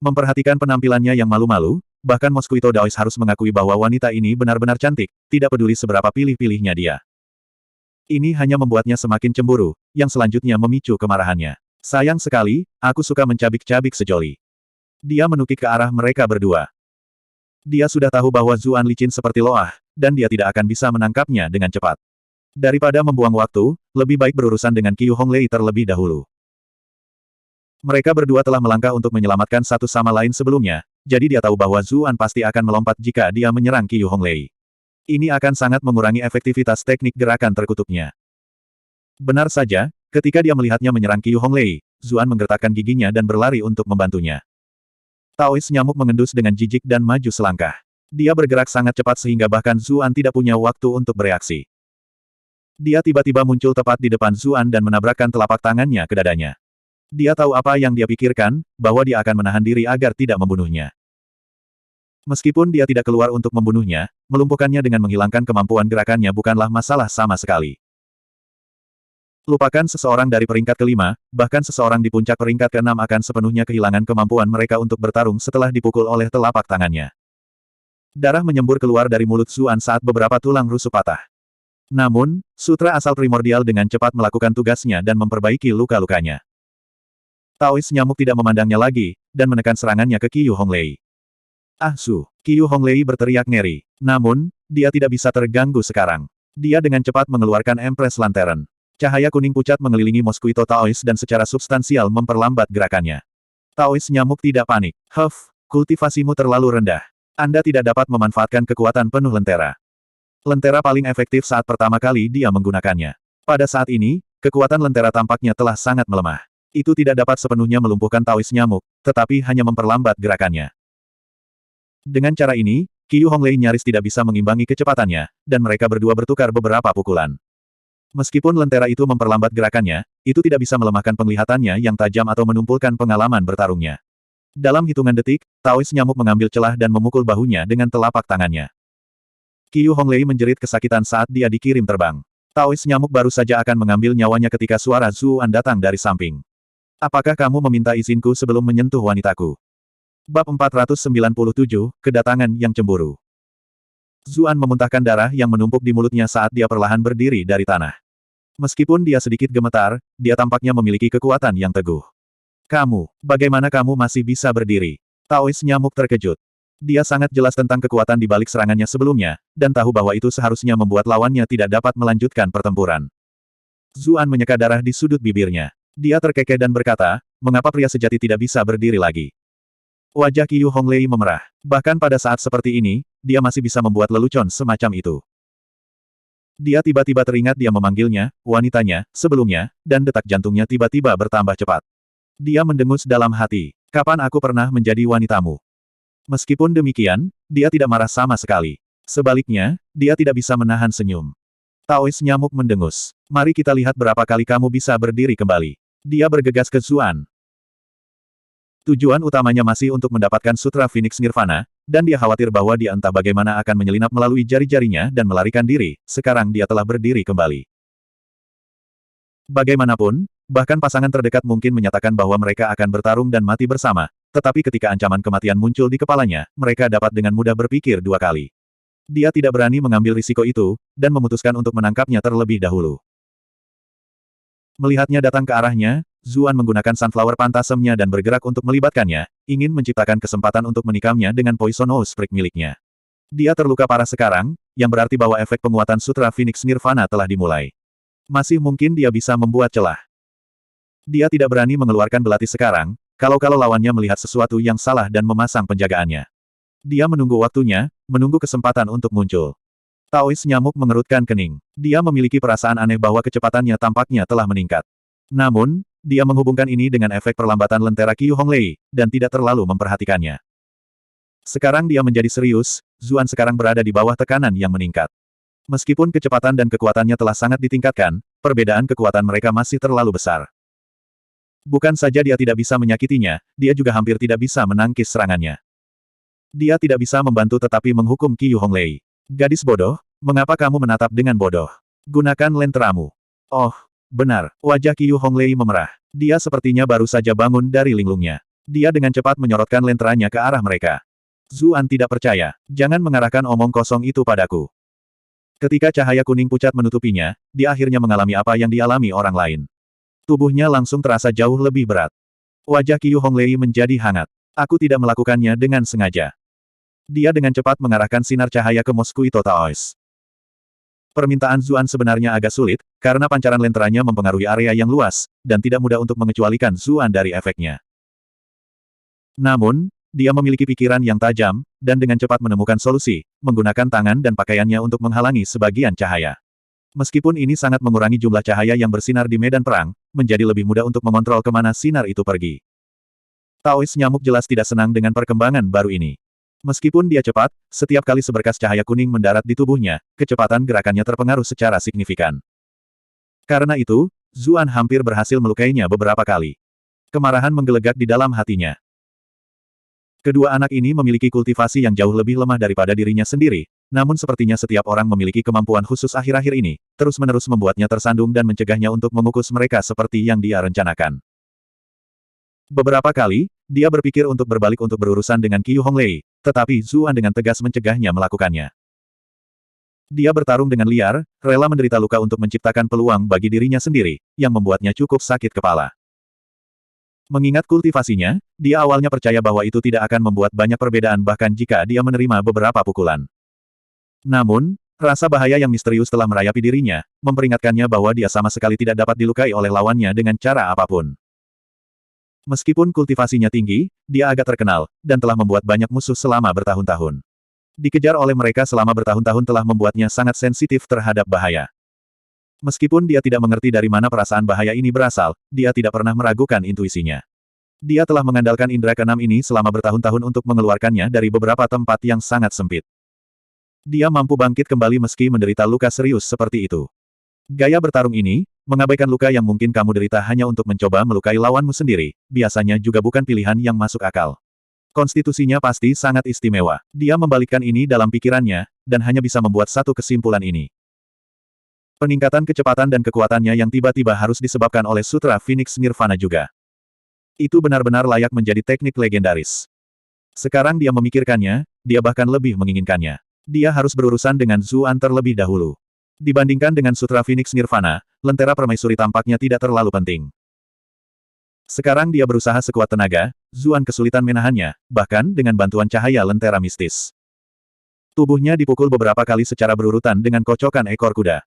Speaker 1: Memperhatikan penampilannya yang malu-malu, bahkan Mosquito Daois harus mengakui bahwa wanita ini benar-benar cantik, tidak peduli seberapa pilih-pilihnya dia. Ini hanya membuatnya semakin cemburu, yang selanjutnya memicu kemarahannya. Sayang sekali, aku suka mencabik-cabik sejoli. Dia menukik ke arah mereka berdua. Dia sudah tahu bahwa Zuan licin seperti loah, dan dia tidak akan bisa menangkapnya dengan cepat. Daripada membuang waktu, lebih baik berurusan dengan Qiu Honglei terlebih dahulu. Mereka berdua telah melangkah untuk menyelamatkan satu sama lain sebelumnya, jadi dia tahu bahwa Zuan pasti akan melompat jika dia menyerang Qiu Honglei. Ini akan sangat mengurangi efektivitas teknik gerakan terkutupnya. Benar saja, ketika dia melihatnya menyerang Qiu Honglei, Zuan menggertakkan giginya dan berlari untuk membantunya. Taois nyamuk mengendus dengan jijik dan maju selangkah. Dia bergerak sangat cepat sehingga bahkan Zuan tidak punya waktu untuk bereaksi. Dia tiba-tiba muncul tepat di depan Zuan dan menabrakkan telapak tangannya ke dadanya. Dia tahu apa yang dia pikirkan, bahwa dia akan menahan diri agar tidak membunuhnya. Meskipun dia tidak keluar untuk membunuhnya, melumpuhkannya dengan menghilangkan kemampuan gerakannya bukanlah masalah sama sekali. Lupakan seseorang dari peringkat kelima, bahkan seseorang di puncak peringkat keenam akan sepenuhnya kehilangan kemampuan mereka untuk bertarung setelah dipukul oleh telapak tangannya. Darah menyembur keluar dari mulut Zuan saat beberapa tulang rusuk patah. Namun, sutra asal primordial dengan cepat melakukan tugasnya dan memperbaiki luka-lukanya. Taois nyamuk tidak memandangnya lagi, dan menekan serangannya ke Qiu Honglei. Ah su! Qiu Honglei berteriak ngeri. Namun, dia tidak bisa terganggu sekarang. Dia dengan cepat mengeluarkan Empress Lantern. Cahaya kuning pucat mengelilingi Mosquito Taois dan secara substansial memperlambat gerakannya. Taois nyamuk tidak panik. Huff, kultivasimu terlalu rendah. Anda tidak dapat memanfaatkan kekuatan penuh lentera. Lentera paling efektif saat pertama kali dia menggunakannya. Pada saat ini, kekuatan lentera tampaknya telah sangat melemah. Itu tidak dapat sepenuhnya melumpuhkan Taois nyamuk, tetapi hanya memperlambat gerakannya. Dengan cara ini, Qiu Honglei nyaris tidak bisa mengimbangi kecepatannya, dan mereka berdua bertukar beberapa pukulan. Meskipun lentera itu memperlambat gerakannya, itu tidak bisa melemahkan penglihatannya yang tajam atau menumpulkan pengalaman bertarungnya. Dalam hitungan detik, Taois nyamuk mengambil celah dan memukul bahunya dengan telapak tangannya. Qiu Honglei menjerit kesakitan saat dia dikirim terbang. Taois nyamuk baru saja akan mengambil nyawanya ketika suara Zuan datang dari samping. Apakah kamu meminta izinku sebelum menyentuh wanitaku? Bab 497, Kedatangan yang Cemburu. Zuan memuntahkan darah yang menumpuk di mulutnya saat dia perlahan berdiri dari tanah. Meskipun dia sedikit gemetar, dia tampaknya memiliki kekuatan yang teguh. Bagaimana kamu masih bisa berdiri? Taois nyamuk terkejut. Dia sangat jelas tentang kekuatan di balik serangannya sebelumnya, dan tahu bahwa itu seharusnya membuat lawannya tidak dapat melanjutkan pertempuran. Zuan menyeka darah di sudut bibirnya. Dia terkekeh dan berkata, mengapa pria sejati tidak bisa berdiri lagi? Wajah Qiu Honglei memerah. Bahkan pada saat seperti ini, dia masih bisa membuat lelucon semacam itu. Dia tiba-tiba teringat dia memanggilnya, wanitanya, sebelumnya, dan detak jantungnya tiba-tiba bertambah cepat. Dia mendengus dalam hati. Kapan aku pernah menjadi wanitamu? Meskipun demikian, dia tidak marah sama sekali. Sebaliknya, dia tidak bisa menahan senyum. Taois nyamuk mendengus. Mari kita lihat berapa kali kamu bisa berdiri kembali. Dia bergegas ke Zuan. Tujuan utamanya masih untuk mendapatkan Sutra Phoenix Nirvana, dan dia khawatir bahwa dia entah bagaimana akan menyelinap melalui jari-jarinya dan melarikan diri. Sekarang dia telah berdiri kembali. Bagaimanapun, bahkan pasangan terdekat mungkin menyatakan bahwa mereka akan bertarung dan mati bersama, tetapi ketika ancaman kematian muncul di kepalanya, mereka dapat dengan mudah berpikir dua kali. Dia tidak berani mengambil risiko itu, dan memutuskan untuk menangkapnya terlebih dahulu. Melihatnya datang ke arahnya, Zuan menggunakan Sunflower Phantasm-nya dan bergerak untuk melibatkannya, ingin menciptakan kesempatan untuk menikamnya dengan Poisonous Prick miliknya. Dia terluka parah sekarang, yang berarti bahwa efek penguatan Sutra Phoenix Nirvana telah dimulai. Masih mungkin dia bisa membuat celah. Dia tidak berani mengeluarkan belati sekarang, kalau lawannya melihat sesuatu yang salah dan memasang penjagaannya. Dia menunggu waktunya, menunggu kesempatan untuk muncul. Taois nyamuk mengerutkan kening. Dia memiliki perasaan aneh bahwa kecepatannya tampaknya telah meningkat. Namun, dia menghubungkan ini dengan efek perlambatan lentera Qiu Honglei, dan tidak terlalu memperhatikannya. Sekarang dia menjadi serius, Zuan sekarang berada di bawah tekanan yang meningkat. Meskipun kecepatan dan kekuatannya telah sangat ditingkatkan, perbedaan kekuatan mereka masih terlalu besar. Bukan saja dia tidak bisa menyakitinya, dia juga hampir tidak bisa menangkis serangannya. Dia tidak bisa membantu tetapi menghukum Qiu Honglei. Gadis bodoh, mengapa kamu menatap dengan bodoh? Gunakan lenteramu. Oh, benar, wajah Qiu Honglei memerah. Dia sepertinya baru saja bangun dari linglungnya. Dia dengan cepat menyorotkan lenteranya ke arah mereka. Zuan tidak percaya, jangan mengarahkan omong kosong itu padaku. Ketika cahaya kuning pucat menutupinya, dia akhirnya mengalami apa yang dialami orang lain. Tubuhnya langsung terasa jauh lebih berat. Wajah Qiu Honglei menjadi hangat. Aku tidak melakukannya dengan sengaja. Dia dengan cepat mengarahkan sinar cahaya ke Mosquito Taois. Permintaan Zuan sebenarnya agak sulit, karena pancaran lenteranya mempengaruhi area yang luas, dan tidak mudah untuk mengecualikan Zuan dari efeknya. Namun, dia memiliki pikiran yang tajam, dan dengan cepat menemukan solusi, menggunakan tangan dan pakaiannya untuk menghalangi sebagian cahaya. Meskipun ini sangat mengurangi jumlah cahaya yang bersinar di medan perang, menjadi lebih mudah untuk mengontrol kemana sinar itu pergi. Taois nyamuk jelas tidak senang dengan perkembangan baru ini. Meskipun dia cepat, setiap kali seberkas cahaya kuning mendarat di tubuhnya, kecepatan gerakannya terpengaruh secara signifikan. Karena itu, Zuan hampir berhasil melukainya beberapa kali. Kemarahan menggelegak di dalam hatinya. Kedua anak ini memiliki kultivasi yang jauh lebih lemah daripada dirinya sendiri, namun sepertinya setiap orang memiliki kemampuan khusus akhir-akhir ini, terus-menerus membuatnya tersandung dan mencegahnya untuk mengukus mereka seperti yang dia rencanakan. Beberapa kali, dia berpikir untuk berbalik untuk berurusan dengan Qiu Honglei, tetapi Zuan dengan tegas mencegahnya melakukannya. Dia bertarung dengan liar, rela menderita luka untuk menciptakan peluang bagi dirinya sendiri, yang membuatnya cukup sakit kepala. Mengingat kultivasinya, dia awalnya percaya bahwa itu tidak akan membuat banyak perbedaan bahkan jika dia menerima beberapa pukulan. Namun, rasa bahaya yang misterius telah merayapi dirinya, memperingatkannya bahwa dia sama sekali tidak dapat dilukai oleh lawannya dengan cara apapun. Meskipun kultivasinya tinggi, dia agak terkenal, dan telah membuat banyak musuh selama bertahun-tahun. Dikejar oleh mereka selama bertahun-tahun telah membuatnya sangat sensitif terhadap bahaya. Meskipun dia tidak mengerti dari mana perasaan bahaya ini berasal, dia tidak pernah meragukan intuisinya. Dia telah mengandalkan indera keenam ini selama bertahun-tahun untuk mengeluarkannya dari beberapa tempat yang sangat sempit. Dia mampu bangkit kembali meski menderita luka serius seperti itu. Gaya bertarung ini, mengabaikan luka yang mungkin kamu derita hanya untuk mencoba melukai lawanmu sendiri, biasanya juga bukan pilihan yang masuk akal. Konstitusinya pasti sangat istimewa. Dia membalikkan ini dalam pikirannya, dan hanya bisa membuat satu kesimpulan ini. Peningkatan kecepatan dan kekuatannya yang tiba-tiba harus disebabkan oleh Sutra Phoenix Nirvana juga. Itu benar-benar layak menjadi teknik legendaris. Sekarang dia memikirkannya, dia bahkan lebih menginginkannya. Dia harus berurusan dengan Zuan terlebih dahulu. Dibandingkan dengan Sutra Phoenix Nirvana, lentera permaisuri tampaknya tidak terlalu penting. Sekarang dia berusaha sekuat tenaga, Zuan kesulitan menahannya, bahkan dengan bantuan cahaya lentera mistis. Tubuhnya dipukul beberapa kali secara berurutan dengan kocokan ekor kuda.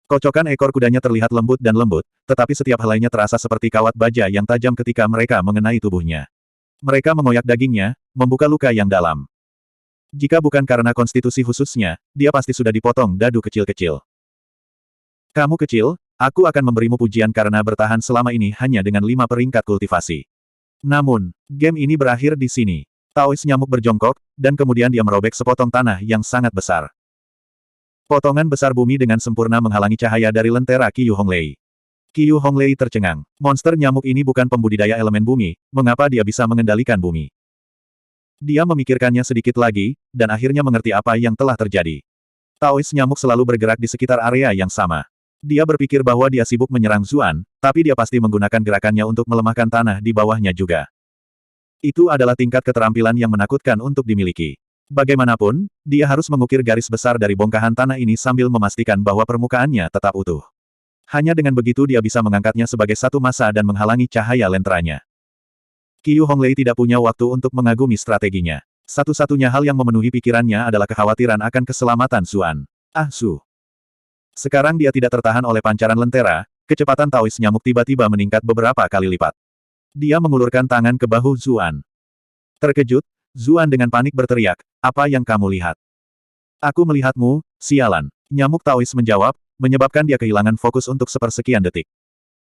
Speaker 1: Kocokan ekor kudanya terlihat lembut dan lembut, tetapi setiap helainya terasa seperti kawat baja yang tajam ketika mereka mengenai tubuhnya. Mereka mengoyak dagingnya, membuka luka yang dalam. Jika bukan karena konstitusi khususnya, dia pasti sudah dipotong dadu kecil-kecil. Kamu kecil, aku akan memberimu pujian karena bertahan selama ini hanya dengan 5 peringkat kultivasi. Namun, game ini berakhir di sini. Taois nyamuk berjongkok, dan kemudian dia merobek sepotong tanah yang sangat besar. Potongan besar bumi dengan sempurna menghalangi cahaya dari lentera Qiu Honglei. Qiu Honglei tercengang. Monster nyamuk ini bukan pembudidaya elemen bumi, mengapa dia bisa mengendalikan bumi? Dia memikirkannya sedikit lagi, dan akhirnya mengerti apa yang telah terjadi. Taois nyamuk selalu bergerak di sekitar area yang sama. Dia berpikir bahwa dia sibuk menyerang Zuan, tapi dia pasti menggunakan gerakannya untuk melemahkan tanah di bawahnya juga. Itu adalah tingkat keterampilan yang menakutkan untuk dimiliki. Bagaimanapun, dia harus mengukir garis besar dari bongkahan tanah ini sambil memastikan bahwa permukaannya tetap utuh. Hanya dengan begitu dia bisa mengangkatnya sebagai satu massa dan menghalangi cahaya lenteranya. Qiu Honglei tidak punya waktu untuk mengagumi strateginya. Satu-satunya hal yang memenuhi pikirannya adalah kekhawatiran akan keselamatan Zuan. Ah Su. Sekarang dia tidak tertahan oleh pancaran lentera, kecepatan Taois nyamuk tiba-tiba meningkat beberapa kali lipat. Dia mengulurkan tangan ke bahu Zuan. Terkejut, Zuan dengan panik berteriak, "Apa yang kamu lihat?" "Aku melihatmu, sialan." Nyamuk Taois menjawab, menyebabkan dia kehilangan fokus untuk sepersekian detik.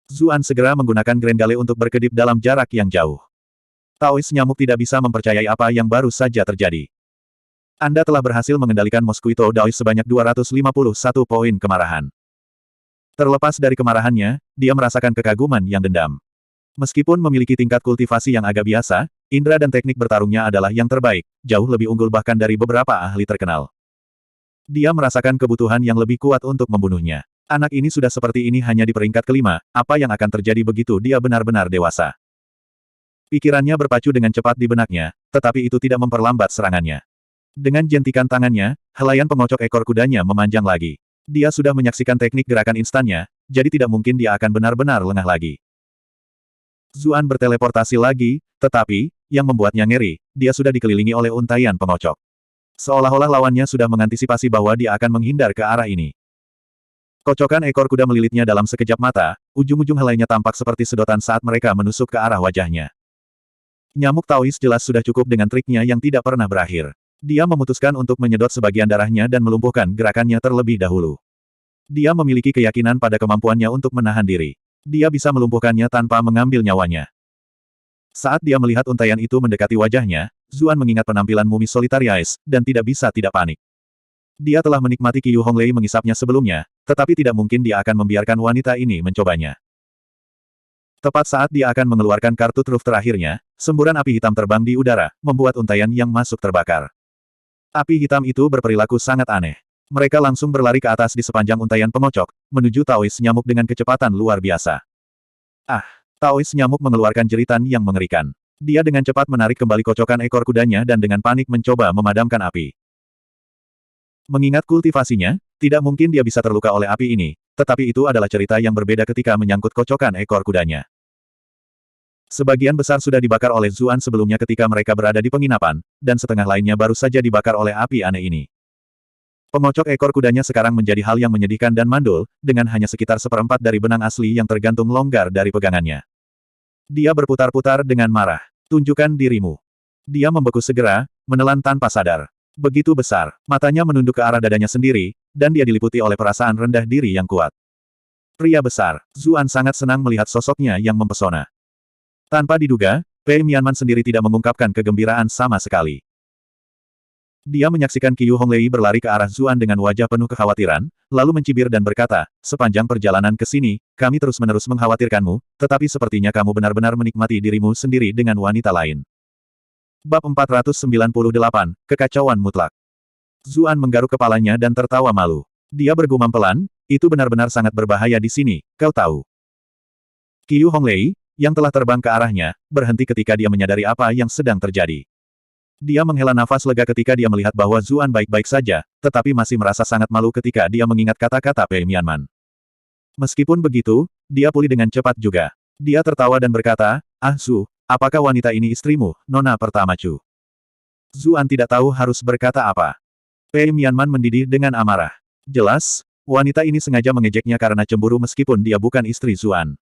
Speaker 1: Zuan segera menggunakan Grendale untuk berkedip dalam jarak yang jauh. Taois nyamuk tidak bisa mempercayai apa yang baru saja terjadi. Anda telah berhasil mengendalikan Mosquito Daois sebanyak 251 poin kemarahan. Terlepas dari kemarahannya, dia merasakan kekaguman yang dendam. Meskipun memiliki tingkat kultivasi yang agak biasa, indera dan teknik bertarungnya adalah yang terbaik, jauh lebih unggul bahkan dari beberapa ahli terkenal. Dia merasakan kebutuhan yang lebih kuat untuk membunuhnya. Anak ini sudah seperti ini hanya di peringkat kelima, apa yang akan terjadi begitu dia benar-benar dewasa? Pikirannya berpacu dengan cepat di benaknya, tetapi itu tidak memperlambat serangannya. Dengan jentikan tangannya, helaian pengocok ekor kudanya memanjang lagi. Dia sudah menyaksikan teknik gerakan instannya, jadi tidak mungkin dia akan benar-benar lengah lagi. Zuan berteleportasi lagi, tetapi, yang membuatnya ngeri, dia sudah dikelilingi oleh untaian pengocok. Seolah-olah lawannya sudah mengantisipasi bahwa dia akan menghindar ke arah ini. Kocokan ekor kuda melilitnya dalam sekejap mata, ujung-ujung helainya tampak seperti sedotan saat mereka menusuk ke arah wajahnya. Nyamuk Taois jelas sudah cukup dengan triknya yang tidak pernah berakhir. Dia memutuskan untuk menyedot sebagian darahnya dan melumpuhkan gerakannya terlebih dahulu. Dia memiliki keyakinan pada kemampuannya untuk menahan diri. Dia bisa melumpuhkannya tanpa mengambil nyawanya. Saat dia melihat untaian itu mendekati wajahnya, Zuan mengingat penampilan mumi Solitarius, dan tidak bisa tidak panik. Dia telah menikmati Qiu Honglei mengisapnya sebelumnya, tetapi tidak mungkin dia akan membiarkan wanita ini mencobanya. Tepat saat dia akan mengeluarkan kartu truf terakhirnya, semburan api hitam terbang di udara, membuat untaian yang masuk terbakar. Api hitam itu berperilaku sangat aneh. Mereka langsung berlari ke atas di sepanjang untaian pengocok, menuju Taois nyamuk dengan kecepatan luar biasa. Ah! Taois nyamuk mengeluarkan jeritan yang mengerikan. Dia dengan cepat menarik kembali kocokan ekor kudanya dan dengan panik mencoba memadamkan api. Mengingat kultivasinya, tidak mungkin dia bisa terluka oleh api ini, tetapi itu adalah cerita yang berbeda ketika menyangkut kocokan ekor kudanya. Sebagian besar sudah dibakar oleh Zuan sebelumnya ketika mereka berada di penginapan, dan setengah lainnya baru saja dibakar oleh api aneh ini. Pengocok ekor kudanya sekarang menjadi hal yang menyedihkan dan mandul, dengan hanya sekitar seperempat dari benang asli yang tergantung longgar dari pegangannya. Dia berputar-putar dengan marah. "Tunjukkan dirimu." Dia membeku segera, menelan tanpa sadar. Begitu besar, matanya menunduk ke arah dadanya sendiri, dan dia diliputi oleh perasaan rendah diri yang kuat. Pria besar, Zuan sangat senang melihat sosoknya yang mempesona. Tanpa diduga, Pei Mianman sendiri tidak mengungkapkan kegembiraan sama sekali. Dia menyaksikan Qiu Honglei berlari ke arah Zuan dengan wajah penuh kekhawatiran, lalu mencibir dan berkata, "Sepanjang perjalanan ke sini, kami terus-menerus mengkhawatirkanmu, tetapi sepertinya kamu benar-benar menikmati dirimu sendiri dengan wanita lain." Bab 498, Kekacauan Mutlak. Zuan menggaruk kepalanya dan tertawa malu. Dia bergumam pelan, "Itu benar-benar sangat berbahaya di sini, kau tahu." Qiu Honglei, yang telah terbang ke arahnya, berhenti ketika dia menyadari apa yang sedang terjadi. Dia menghela nafas lega ketika dia melihat bahwa Zuan baik-baik saja, tetapi masih merasa sangat malu ketika dia mengingat kata-kata Pei Mianman. Meskipun begitu, dia pulih dengan cepat juga. Dia tertawa dan berkata, "Ah Su, apakah wanita ini istrimu, nona pertama Chu?" Zuan tidak tahu harus berkata apa. Pei Mianman mendidih dengan amarah. Jelas, wanita ini sengaja mengejeknya karena cemburu meskipun dia bukan istri Zuan.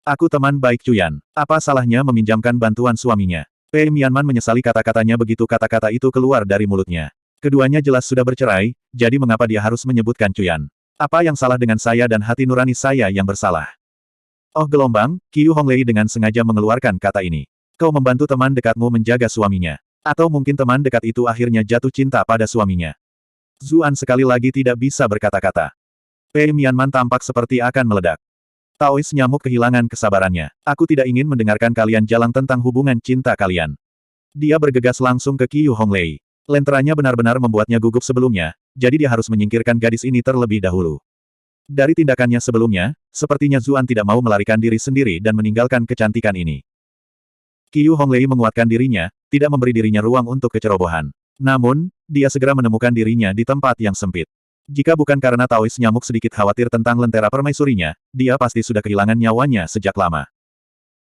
Speaker 1: "Aku teman baik Cuyan. Apa salahnya meminjamkan bantuan suaminya?" Pei Mianman menyesali kata-katanya begitu kata-kata itu keluar dari mulutnya. Keduanya jelas sudah bercerai, jadi mengapa dia harus menyebutkan Cuyan? Apa yang salah dengan saya dan hati nurani saya yang bersalah? Oh gelombang, Qiu Honglei dengan sengaja mengeluarkan kata ini. Kau membantu teman dekatmu menjaga suaminya. Atau mungkin teman dekat itu akhirnya jatuh cinta pada suaminya. Zuan sekali lagi tidak bisa berkata-kata. Pei Mianman tampak seperti akan meledak. Taois nyamuk kehilangan kesabarannya. Aku tidak ingin mendengarkan kalian jalang tentang hubungan cinta kalian. Dia bergegas langsung ke Qiu Honglei. Lenteranya benar-benar membuatnya gugup sebelumnya, jadi dia harus menyingkirkan gadis ini terlebih dahulu. Dari tindakannya sebelumnya, sepertinya Zuan tidak mau melarikan diri sendiri dan meninggalkan kecantikan ini. Qiu Honglei menguatkan dirinya, tidak memberi dirinya ruang untuk kecerobohan. Namun, dia segera menemukan dirinya di tempat yang sempit. Jika bukan karena Taois nyamuk sedikit khawatir tentang lentera permaisurinya, dia pasti sudah kehilangan nyawanya sejak lama.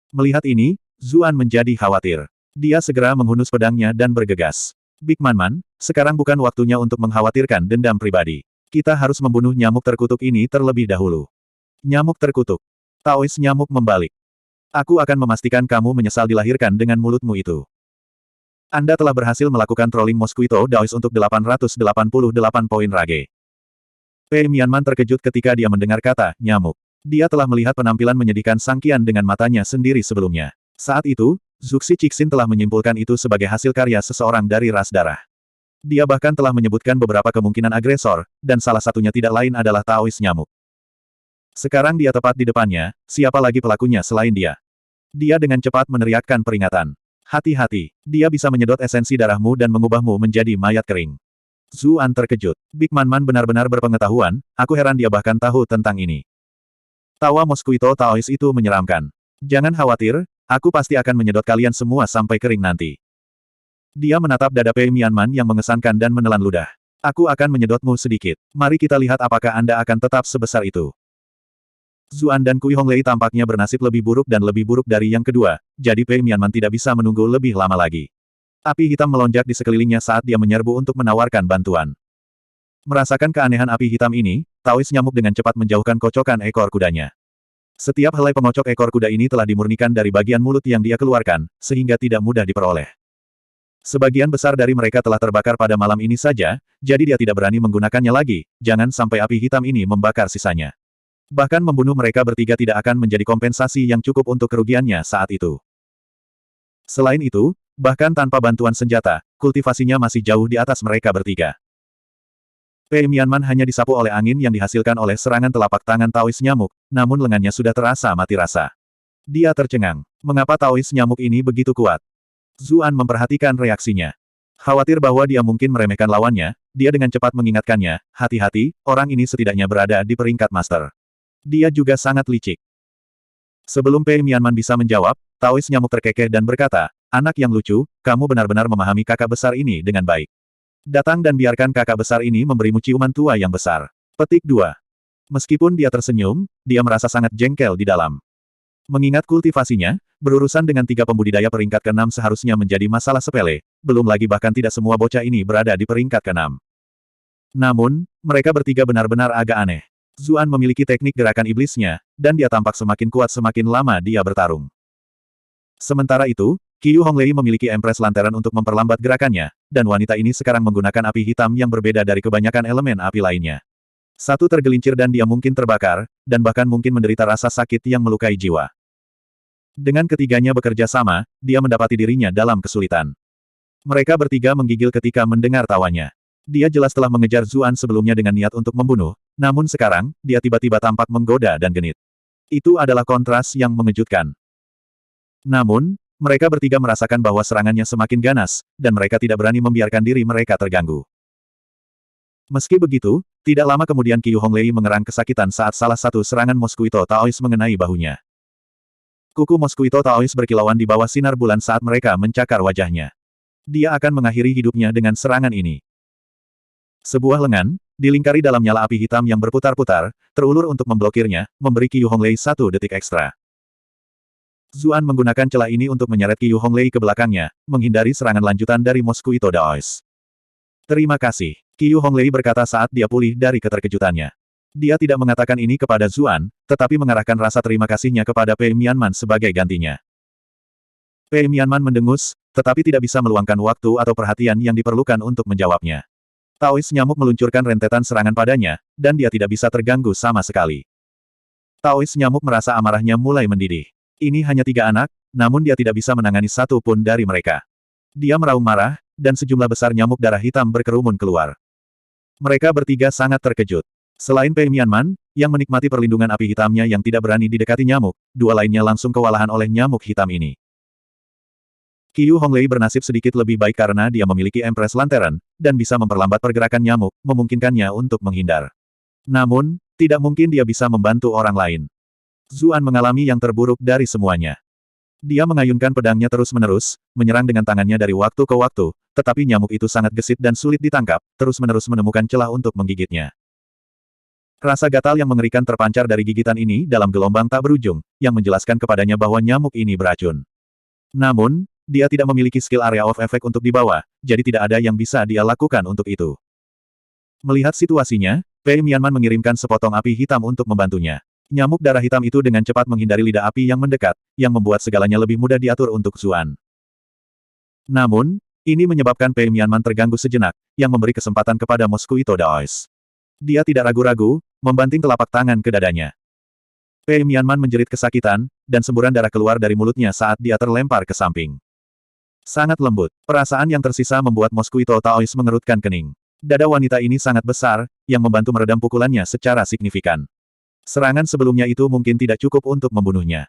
Speaker 1: Melihat ini, Zuan menjadi khawatir. Dia segera menghunus pedangnya dan bergegas. Big Man, sekarang bukan waktunya untuk mengkhawatirkan dendam pribadi. Kita harus membunuh nyamuk terkutuk ini terlebih dahulu. Nyamuk terkutuk. Taois nyamuk membalik. Aku akan memastikan kamu menyesal dilahirkan dengan mulutmu itu. Anda telah berhasil melakukan trolling Mosquito Daois untuk 888 poin rage. Pei Mianman terkejut ketika dia mendengar kata nyamuk. Dia telah melihat penampilan menyedihkan Sang Qian dengan matanya sendiri sebelumnya. Saat itu, Zuxi Cixin telah menyimpulkan itu sebagai hasil karya seseorang dari ras darah. Dia bahkan telah menyebutkan beberapa kemungkinan agresor, dan salah satunya tidak lain adalah Taois nyamuk. Sekarang dia tepat di depannya, siapa lagi pelakunya selain dia? Dia dengan cepat meneriakkan peringatan. Hati-hati, dia bisa menyedot esensi darahmu dan mengubahmu menjadi mayat kering. Zuan terkejut. Big Man benar-benar berpengetahuan, aku heran dia bahkan tahu tentang ini. Tawa Mosquito Taois itu menyeramkan. Jangan khawatir, aku pasti akan menyedot kalian semua sampai kering nanti. Dia menatap dada Pei Mianman yang mengesankan dan menelan ludah. Aku akan menyedotmu sedikit. Mari kita lihat apakah Anda akan tetap sebesar itu. Zuan dan Kui Honglei tampaknya bernasib lebih buruk dan lebih buruk dari yang kedua, jadi Pei Mianman tidak bisa menunggu lebih lama lagi. Api hitam melonjak di sekelilingnya saat dia menyerbu untuk menawarkan bantuan. Merasakan keanehan api hitam ini, Taois nyamuk dengan cepat menjauhkan kocokan ekor kudanya. Setiap helai pengocok ekor kuda ini telah dimurnikan dari bagian mulut yang dia keluarkan, sehingga tidak mudah diperoleh. Sebagian besar dari mereka telah terbakar pada malam ini saja, jadi dia tidak berani menggunakannya lagi, jangan sampai api hitam ini membakar sisanya. Bahkan membunuh mereka bertiga tidak akan menjadi kompensasi yang cukup untuk kerugiannya saat itu. Selain itu, bahkan tanpa bantuan senjata, kultivasinya masih jauh di atas mereka bertiga. Pei Mianman hanya disapu oleh angin yang dihasilkan oleh serangan telapak tangan Taois nyamuk, namun lengannya sudah terasa mati rasa. Dia tercengang. Mengapa Taois nyamuk ini begitu kuat? Zuan memperhatikan reaksinya. Khawatir bahwa dia mungkin meremehkan lawannya, dia dengan cepat mengingatkannya, hati-hati, orang ini setidaknya berada di peringkat master. Dia juga sangat licik. Sebelum Pei Mianman bisa menjawab, Taois nyamuk terkekeh dan berkata, anak yang lucu, kamu benar-benar memahami kakak besar ini dengan baik. Datang dan biarkan kakak besar ini memberimu ciuman tua yang besar. Petik 2. Meskipun dia tersenyum, dia merasa sangat jengkel di dalam. Mengingat kultivasinya, berurusan dengan 3 pembudidaya peringkat ke-6 seharusnya menjadi masalah sepele, belum lagi bahkan tidak semua bocah ini berada di peringkat ke-6. Namun, mereka bertiga benar-benar agak aneh. Zuan memiliki teknik gerakan iblisnya, dan dia tampak semakin kuat semakin lama dia bertarung. Sementara itu, Qiu Honglei memiliki empres lantaran untuk memperlambat gerakannya, dan wanita ini sekarang menggunakan api hitam yang berbeda dari kebanyakan elemen api lainnya. Satu tergelincir dan dia mungkin terbakar, dan bahkan mungkin menderita rasa sakit yang melukai jiwa. Dengan ketiganya bekerja sama, dia mendapati dirinya dalam kesulitan. Mereka bertiga menggigil ketika mendengar tawanya. Dia jelas telah mengejar Zuan sebelumnya dengan niat untuk membunuh, namun sekarang, dia tiba-tiba tampak menggoda dan genit. Itu adalah kontras yang mengejutkan. Namun, mereka bertiga merasakan bahwa serangannya semakin ganas, dan mereka tidak berani membiarkan diri mereka terganggu. Meski begitu, tidak lama kemudian Qiu Honglei mengerang kesakitan saat salah satu serangan Mosquito Taois mengenai bahunya. Kuku Mosquito Taois berkilauan di bawah sinar bulan saat mereka mencakar wajahnya. Dia akan mengakhiri hidupnya dengan serangan ini. Sebuah lengan, dilingkari dalam nyala api hitam yang berputar-putar, terulur untuk memblokirnya, memberi Qiu Honglei 1 detik ekstra. Zuan menggunakan celah ini untuk menyeret Qiu Honglei ke belakangnya, menghindari serangan lanjutan dari Mosquito Daois. Terima kasih, Qiu Honglei berkata saat dia pulih dari keterkejutannya. Dia tidak mengatakan ini kepada Zuan, tetapi mengarahkan rasa terima kasihnya kepada Pei Mianman sebagai gantinya. Pei Mianman mendengus, tetapi tidak bisa meluangkan waktu atau perhatian yang diperlukan untuk menjawabnya. Taois nyamuk meluncurkan rentetan serangan padanya, dan dia tidak bisa terganggu sama sekali. Taois nyamuk merasa amarahnya mulai mendidih. Ini hanya 3 anak, namun dia tidak bisa menangani satu pun dari mereka. Dia meraung marah, dan sejumlah besar nyamuk darah hitam berkerumun keluar. Mereka bertiga sangat terkejut. Selain Pei Mianman, yang menikmati perlindungan api hitamnya yang tidak berani didekati nyamuk, dua lainnya langsung kewalahan oleh nyamuk hitam ini. Qiu Honglei bernasib sedikit lebih baik karena dia memiliki Empress Lantern, dan bisa memperlambat pergerakan nyamuk, memungkinkannya untuk menghindar. Namun, tidak mungkin dia bisa membantu orang lain. Zuan mengalami yang terburuk dari semuanya. Dia mengayunkan pedangnya terus-menerus, menyerang dengan tangannya dari waktu ke waktu, tetapi nyamuk itu sangat gesit dan sulit ditangkap, terus-menerus menemukan celah untuk menggigitnya. Rasa gatal yang mengerikan terpancar dari gigitan ini dalam gelombang tak berujung, yang menjelaskan kepadanya bahwa nyamuk ini beracun. Namun, dia tidak memiliki skill area of effect untuk dibawa, jadi tidak ada yang bisa dia lakukan untuk itu. Melihat situasinya, Pei Mianman mengirimkan sepotong api hitam untuk membantunya. Nyamuk darah hitam itu dengan cepat menghindari lidah api yang mendekat, yang membuat segalanya lebih mudah diatur untuk Zuan. Namun, ini menyebabkan Pei Mianman terganggu sejenak, yang memberi kesempatan kepada Mosquito Daoist. Dia tidak ragu-ragu, membanting telapak tangan ke dadanya. Pei Mianman menjerit kesakitan, dan semburan darah keluar dari mulutnya saat dia terlempar ke samping. Sangat lembut. Perasaan yang tersisa membuat Mosquito Taoist mengerutkan kening. Dada wanita ini sangat besar, yang membantu meredam pukulannya secara signifikan. Serangan sebelumnya itu mungkin tidak cukup untuk membunuhnya.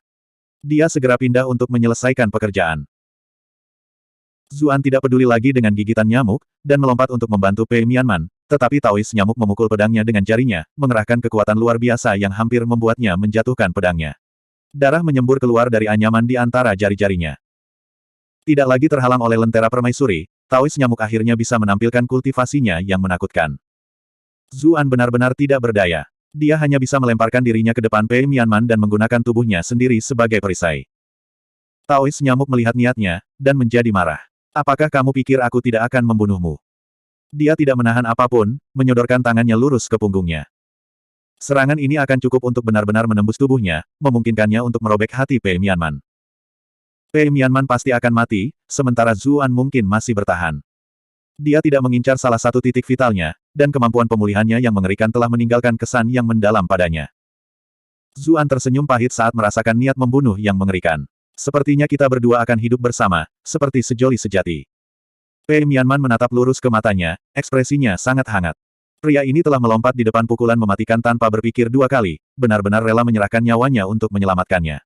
Speaker 1: Dia segera pindah untuk menyelesaikan pekerjaan. Zuan tidak peduli lagi dengan gigitan nyamuk, dan melompat untuk membantu Pei Mianman, tetapi Taoist nyamuk memukul pedangnya dengan jarinya, mengerahkan kekuatan luar biasa yang hampir membuatnya menjatuhkan pedangnya. Darah menyembur keluar dari anyaman di antara jari-jarinya. Tidak lagi terhalang oleh lentera permaisuri, Taoist nyamuk akhirnya bisa menampilkan kultivasinya yang menakutkan. Zuan benar-benar tidak berdaya. Dia hanya bisa melemparkan dirinya ke depan Pei Mianman dan menggunakan tubuhnya sendiri sebagai perisai. Taoist nyamuk melihat niatnya, dan menjadi marah. Apakah kamu pikir aku tidak akan membunuhmu? Dia tidak menahan apapun, menyodorkan tangannya lurus ke punggungnya. Serangan ini akan cukup untuk benar-benar menembus tubuhnya, memungkinkannya untuk merobek hati Pei Mianman. Pei Mianman pasti akan mati, sementara Zuan mungkin masih bertahan. Dia tidak mengincar salah satu titik vitalnya, dan kemampuan pemulihannya yang mengerikan telah meninggalkan kesan yang mendalam padanya. Zuan tersenyum pahit saat merasakan niat membunuh yang mengerikan. Sepertinya kita berdua akan hidup bersama, seperti sejoli sejati. Pei Mianman menatap lurus ke matanya, ekspresinya sangat hangat. Pria ini telah melompat di depan pukulan mematikan tanpa berpikir dua kali, benar-benar rela menyerahkan nyawanya untuk menyelamatkannya.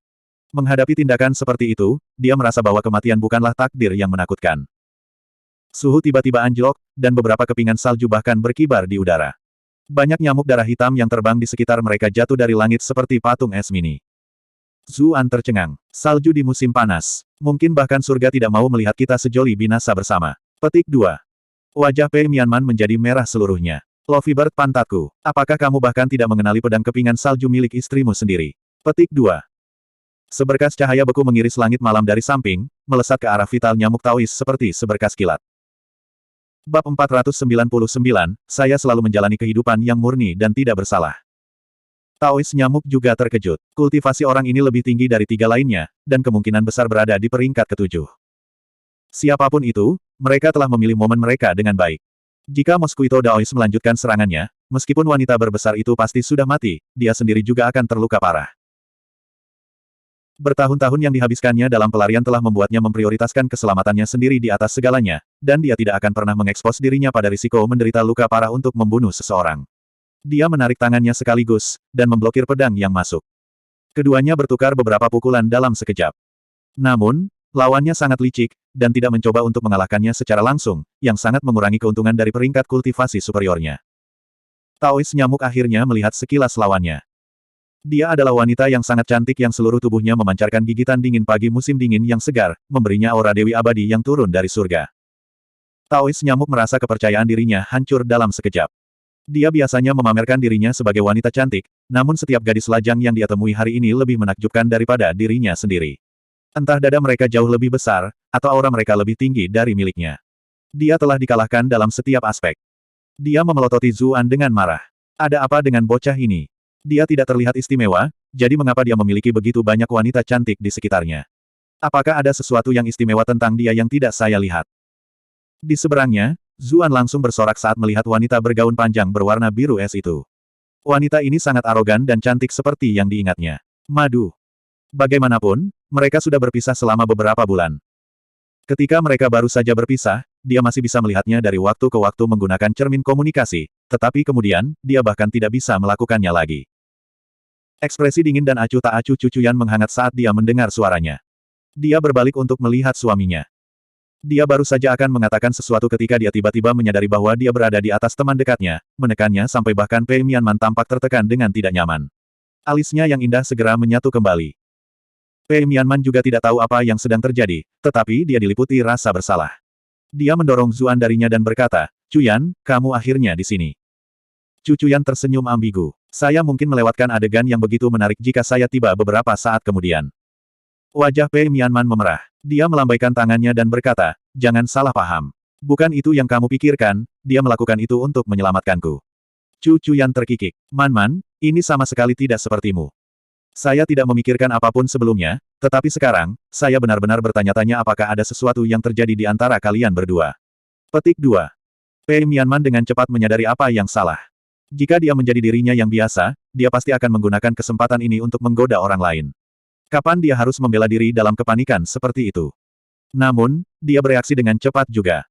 Speaker 1: Menghadapi tindakan seperti itu, dia merasa bahwa kematian bukanlah takdir yang menakutkan. Suhu tiba-tiba anjlok, dan beberapa kepingan salju bahkan berkibar di udara. Banyak nyamuk darah hitam yang terbang di sekitar mereka jatuh dari langit seperti patung es mini. Zuan tercengang. Salju di musim panas. Mungkin bahkan surga tidak mau melihat kita sejoli binasa bersama. Petik 2. Wajah Pei Mianman menjadi merah seluruhnya. Lovebird pantatku, apakah kamu bahkan tidak mengenali pedang kepingan salju milik istrimu sendiri? Petik 2. Seberkas cahaya beku mengiris langit malam dari samping, melesat ke arah vital nyamuk Taoist seperti seberkas kilat. Bab 499, saya selalu menjalani kehidupan yang murni dan tidak bersalah. Taoist nyamuk juga terkejut. Kultivasi orang ini lebih tinggi dari tiga lainnya, dan kemungkinan besar berada di peringkat ketujuh. Siapapun itu, mereka telah memilih momen mereka dengan baik. Jika Mosquito Daoist melanjutkan serangannya, meskipun wanita berbesar itu pasti sudah mati, dia sendiri juga akan terluka parah. Bertahun-tahun yang dihabiskannya dalam pelarian telah membuatnya memprioritaskan keselamatannya sendiri di atas segalanya, dan dia tidak akan pernah mengekspos dirinya pada risiko menderita luka parah untuk membunuh seseorang. Dia menarik tangannya sekaligus, dan memblokir pedang yang masuk. Keduanya bertukar beberapa pukulan dalam sekejap. Namun, lawannya sangat licik, dan tidak mencoba untuk mengalahkannya secara langsung, yang sangat mengurangi keuntungan dari peringkat kultivasi superiornya. Taoist nyamuk akhirnya melihat sekilas lawannya. Dia adalah wanita yang sangat cantik yang seluruh tubuhnya memancarkan gigitan dingin pagi musim dingin yang segar, memberinya aura dewi abadi yang turun dari surga. Taoist nyamuk merasa kepercayaan dirinya hancur dalam sekejap. Dia biasanya memamerkan dirinya sebagai wanita cantik, namun setiap gadis lajang yang dia temui hari ini lebih menakjubkan daripada dirinya sendiri. Entah dada mereka jauh lebih besar, atau aura mereka lebih tinggi dari miliknya. Dia telah dikalahkan dalam setiap aspek. Dia memelototi Zuan dengan marah. Ada apa dengan bocah ini? Dia tidak terlihat istimewa, jadi mengapa dia memiliki begitu banyak wanita cantik di sekitarnya? Apakah ada sesuatu yang istimewa tentang dia yang tidak saya lihat? Di seberangnya, Zuan langsung bersorak saat melihat wanita bergaun panjang berwarna biru es itu. Wanita ini sangat arogan dan cantik seperti yang diingatnya. Madu. Bagaimanapun, mereka sudah berpisah selama beberapa bulan. Ketika mereka baru saja berpisah, dia masih bisa melihatnya dari waktu ke waktu menggunakan cermin komunikasi, tetapi kemudian, dia bahkan tidak bisa melakukannya lagi. Ekspresi dingin dan acuh tak acuh Cucuyan menghangat saat dia mendengar suaranya. Dia berbalik untuk melihat suaminya. Dia baru saja akan mengatakan sesuatu ketika dia tiba-tiba menyadari bahwa dia berada di atas teman dekatnya, menekannya sampai bahkan Pei Mianman tampak tertekan dengan tidak nyaman. Alisnya yang indah segera menyatu kembali. Pei Mianman juga tidak tahu apa yang sedang terjadi, tetapi dia diliputi rasa bersalah. Dia mendorong Zuan darinya dan berkata, "Cuyan, kamu akhirnya di sini." Cucuyan tersenyum ambigu. Saya mungkin melewatkan adegan yang begitu menarik jika saya tiba beberapa saat kemudian. Wajah Pei Mianman memerah. Dia melambaikan tangannya dan berkata, "Jangan salah paham. Bukan itu yang kamu pikirkan, dia melakukan itu untuk menyelamatkanku." Cucuyan terkikik. "Man, ini sama sekali tidak sepertimu. Saya tidak memikirkan apapun sebelumnya, tetapi sekarang, saya benar-benar bertanya-tanya apakah ada sesuatu yang terjadi di antara kalian berdua." Petik 2. Pei Mianman dengan cepat menyadari apa yang salah. Jika dia menjadi dirinya yang biasa, dia pasti akan menggunakan kesempatan ini untuk menggoda orang lain. Kapan dia harus membela diri dalam kepanikan seperti itu? Namun, dia bereaksi dengan cepat juga.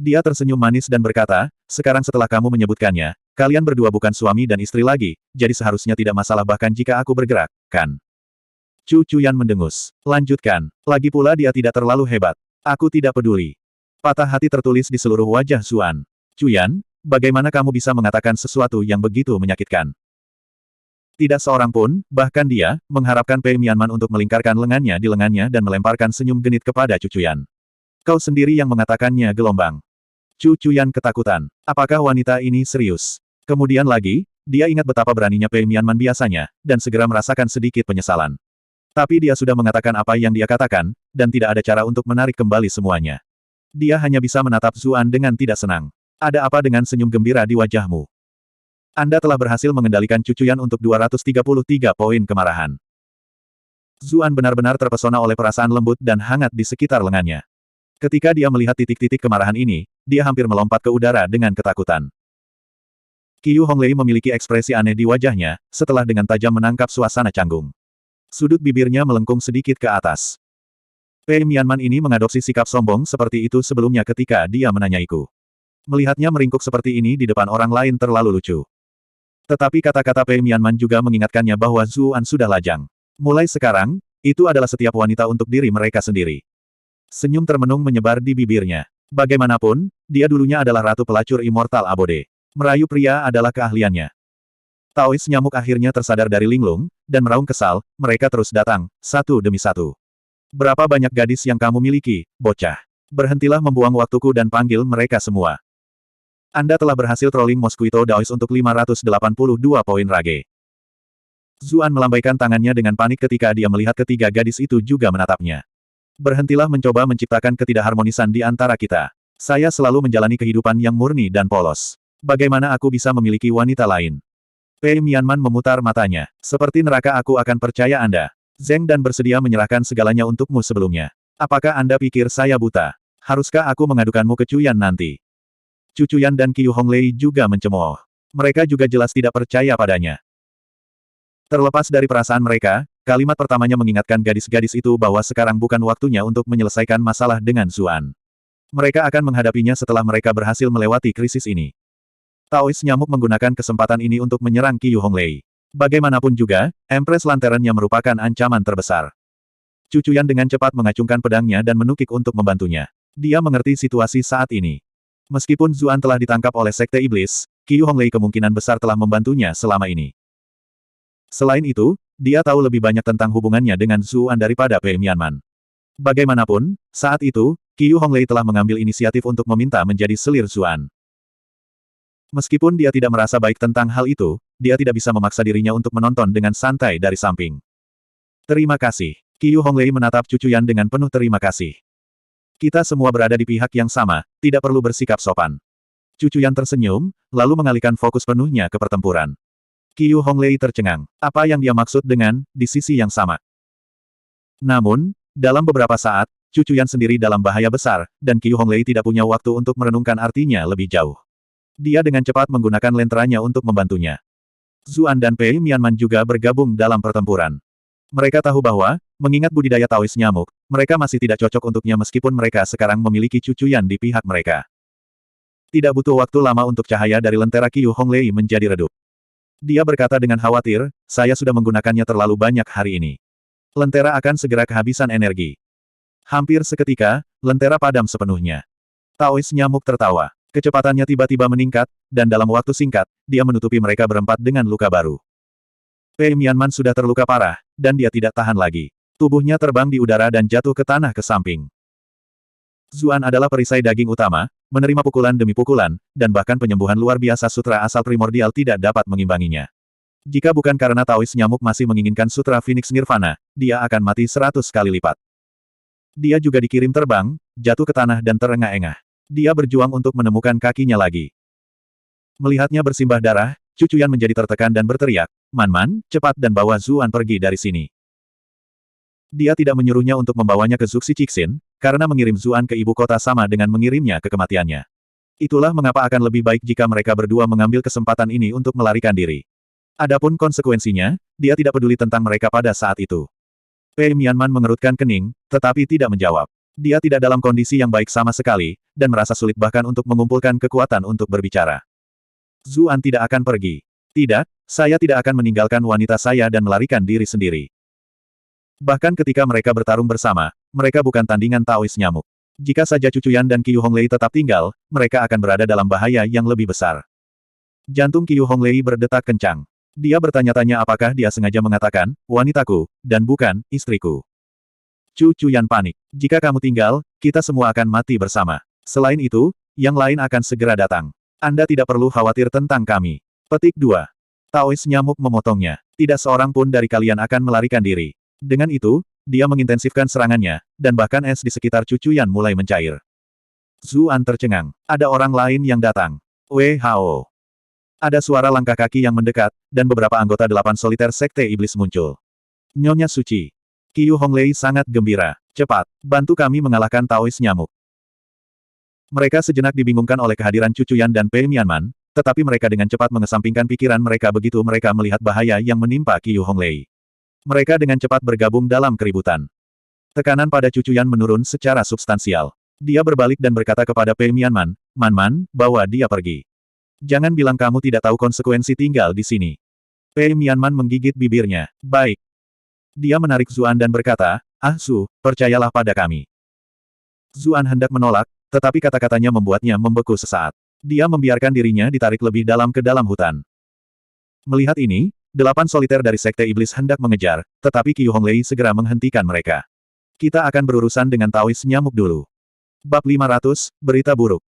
Speaker 1: Dia tersenyum manis dan berkata, "Sekarang setelah kamu menyebutkannya, kalian berdua bukan suami dan istri lagi, jadi seharusnya tidak masalah bahkan jika aku bergerak, kan?" Cucuyan mendengus. "Lanjutkan. Lagi pula dia tidak terlalu hebat. Aku tidak peduli." Patah hati tertulis di seluruh wajah Zuan. "Cuyan, bagaimana kamu bisa mengatakan sesuatu yang begitu menyakitkan?" Tidak seorang pun, bahkan dia, mengharapkan Pei Mianman untuk melingkarkan lengannya di lengannya dan melemparkan senyum genit kepada Cucuyan. "Kau sendiri yang mengatakannya gelombang." Cucuyan ketakutan. Apakah wanita ini serius? Kemudian lagi, dia ingat betapa beraninya Pei Mianman biasanya, dan segera merasakan sedikit penyesalan. Tapi dia sudah mengatakan apa yang dia katakan, dan tidak ada cara untuk menarik kembali semuanya. Dia hanya bisa menatap Zuan dengan tidak senang. "Ada apa dengan senyum gembira di wajahmu? Anda telah berhasil mengendalikan Cucuyan untuk 233 poin kemarahan." Zuan benar-benar terpesona oleh perasaan lembut dan hangat di sekitar lengannya. Ketika dia melihat titik-titik kemarahan ini, dia hampir melompat ke udara dengan ketakutan. Qiu Honglei memiliki ekspresi aneh di wajahnya, setelah dengan tajam menangkap suasana canggung. Sudut bibirnya melengkung sedikit ke atas. Pei Mianman ini mengadopsi sikap sombong seperti itu sebelumnya ketika dia menanyaiku. Melihatnya meringkuk seperti ini di depan orang lain terlalu lucu. Tetapi kata-kata Pei Mianman juga mengingatkannya bahwa Zuan sudah lajang. Mulai sekarang, itu adalah setiap wanita untuk diri mereka sendiri. Senyum termenung menyebar di bibirnya. Bagaimanapun, dia dulunya adalah ratu pelacur immortal abode. Merayu pria adalah keahliannya. Taois nyamuk akhirnya tersadar dari linglung, dan meraung kesal, mereka terus datang, satu demi satu. "Berapa banyak gadis yang kamu miliki, bocah? Berhentilah membuang waktuku dan panggil mereka semua. Anda telah berhasil trolling Mosquito Daois untuk 582 poin rage." Zuan melambaikan tangannya dengan panik ketika dia melihat ketiga gadis itu juga menatapnya. "Berhentilah mencoba menciptakan ketidakharmonisan di antara kita. Saya selalu menjalani kehidupan yang murni dan polos. Bagaimana aku bisa memiliki wanita lain?" Pei Mianman memutar matanya. "Seperti neraka aku akan percaya Anda. Zeng dan bersedia menyerahkan segalanya untukmu sebelumnya. Apakah Anda pikir saya buta? Haruskah aku mengadukanmu ke Cuyan nanti?" Cucuyan dan Qiu Honglei juga mencemooh. Mereka juga jelas tidak percaya padanya. Terlepas dari perasaan mereka, kalimat pertamanya mengingatkan gadis-gadis itu bahwa sekarang bukan waktunya untuk menyelesaikan masalah dengan Zuan. Mereka akan menghadapinya setelah mereka berhasil melewati krisis ini. Taois nyamuk menggunakan kesempatan ini untuk menyerang Qiu Honglei. Bagaimanapun juga, Empress Lantern yang merupakan ancaman terbesar. Cucuyan dengan cepat mengacungkan pedangnya dan menukik untuk membantunya. Dia mengerti situasi saat ini. Meskipun Zuan telah ditangkap oleh Sekte Iblis, Qiu Honglei kemungkinan besar telah membantunya selama ini. Selain itu, dia tahu lebih banyak tentang hubungannya dengan Zuan daripada Pei Mianman. Bagaimanapun, saat itu, Qiu Honglei telah mengambil inisiatif untuk meminta menjadi selir Zuan. Meskipun dia tidak merasa baik tentang hal itu, dia tidak bisa memaksa dirinya untuk menonton dengan santai dari samping. "Terima kasih." Qiu Honglei menatap Cucuyan dengan penuh terima kasih. "Kita semua berada di pihak yang sama, tidak perlu bersikap sopan." Cucuyan tersenyum, lalu mengalihkan fokus penuhnya ke pertempuran. Qiu Honglei tercengang. Apa yang dia maksud dengan, di sisi yang sama? Namun, dalam beberapa saat, Cucuyan sendiri dalam bahaya besar, dan Qiu Honglei tidak punya waktu untuk merenungkan artinya lebih jauh. Dia dengan cepat menggunakan lenteranya untuk membantunya. Zuan dan Pei Mianman juga bergabung dalam pertempuran. Mereka tahu bahwa, mengingat budidaya Taois nyamuk, mereka masih tidak cocok untuknya meskipun mereka sekarang memiliki Cucuyan di pihak mereka. Tidak butuh waktu lama untuk cahaya dari lentera Qiu Honglei menjadi redup. Dia berkata dengan khawatir, saya sudah menggunakannya terlalu banyak hari ini. Lentera akan segera kehabisan energi. Hampir seketika, lentera padam sepenuhnya. Taois nyamuk tertawa. Kecepatannya tiba-tiba meningkat, dan dalam waktu singkat, dia menutupi mereka berempat dengan luka baru. Pei Mianman sudah terluka parah, dan dia tidak tahan lagi. Tubuhnya terbang di udara dan jatuh ke tanah ke samping. Zuan adalah perisai daging utama, menerima pukulan demi pukulan, dan bahkan penyembuhan luar biasa sutra asal primordial tidak dapat mengimbanginya. Jika bukan karena Taois nyamuk masih menginginkan sutra Phoenix Nirvana, dia akan mati 100 kali lipat. Dia juga dikirim terbang, jatuh ke tanah dan terengah-engah. Dia berjuang untuk menemukan kakinya lagi. Melihatnya bersimbah darah, Cucuyan menjadi tertekan dan berteriak, Man, cepat dan bawa Zuan pergi dari sini. Dia tidak menyuruhnya untuk membawanya ke Zuxi Cixin, karena mengirim Zuan ke ibu kota sama dengan mengirimnya ke kematiannya. Itulah mengapa akan lebih baik jika mereka berdua mengambil kesempatan ini untuk melarikan diri. Adapun konsekuensinya, dia tidak peduli tentang mereka pada saat itu. Pei Mianman mengerutkan kening, tetapi tidak menjawab. Dia tidak dalam kondisi yang baik sama sekali, dan merasa sulit bahkan untuk mengumpulkan kekuatan untuk berbicara. Zuan tidak akan pergi. Tidak, saya tidak akan meninggalkan wanita saya dan melarikan diri sendiri. Bahkan ketika mereka bertarung bersama, mereka bukan tandingan Taois nyamuk. Jika saja Cucuyan dan Qiu Honglei tetap tinggal, mereka akan berada dalam bahaya yang lebih besar. Jantung Qiu Honglei berdetak kencang. Dia bertanya-tanya apakah dia sengaja mengatakan, wanitaku, dan bukan, istriku. Cucuyan panik. Jika kamu tinggal, kita semua akan mati bersama. Selain itu, yang lain akan segera datang. Anda tidak perlu khawatir tentang kami. Petik 2. Taois nyamuk memotongnya. Tidak seorang pun dari kalian akan melarikan diri. Dengan itu, dia mengintensifkan serangannya, dan bahkan es di sekitar Cucuyan mulai mencair. Zuan tercengang. Ada orang lain yang datang. Wei Hao. Ada suara langkah kaki yang mendekat, dan beberapa anggota 8 soliter Sekte Iblis muncul. Nyonya Suci. Qiu Honglei sangat gembira. Cepat, bantu kami mengalahkan Taois nyamuk. Mereka sejenak dibingungkan oleh kehadiran Cucuyan dan Pei Mianman, tetapi mereka dengan cepat mengesampingkan pikiran mereka begitu mereka melihat bahaya yang menimpa Qiu Honglei. Mereka dengan cepat bergabung dalam keributan. Tekanan pada Cucuyan menurun secara substansial. Dia berbalik dan berkata kepada Pei Mianman, Man, bawa dia pergi. Jangan bilang kamu tidak tahu konsekuensi tinggal di sini. Pei Mianman menggigit bibirnya. Baik. Dia menarik Zuan dan berkata, Su, percayalah pada kami. Zuan hendak menolak, tetapi kata-katanya membuatnya membeku sesaat. Dia membiarkan dirinya ditarik lebih dalam ke dalam hutan. Melihat ini, 8 soliter dari Sekte Iblis hendak mengejar, tetapi Qiu Honglei segera menghentikan mereka. Kita akan berurusan dengan Taois nyamuk dulu. Bab 500, Berita Buruk.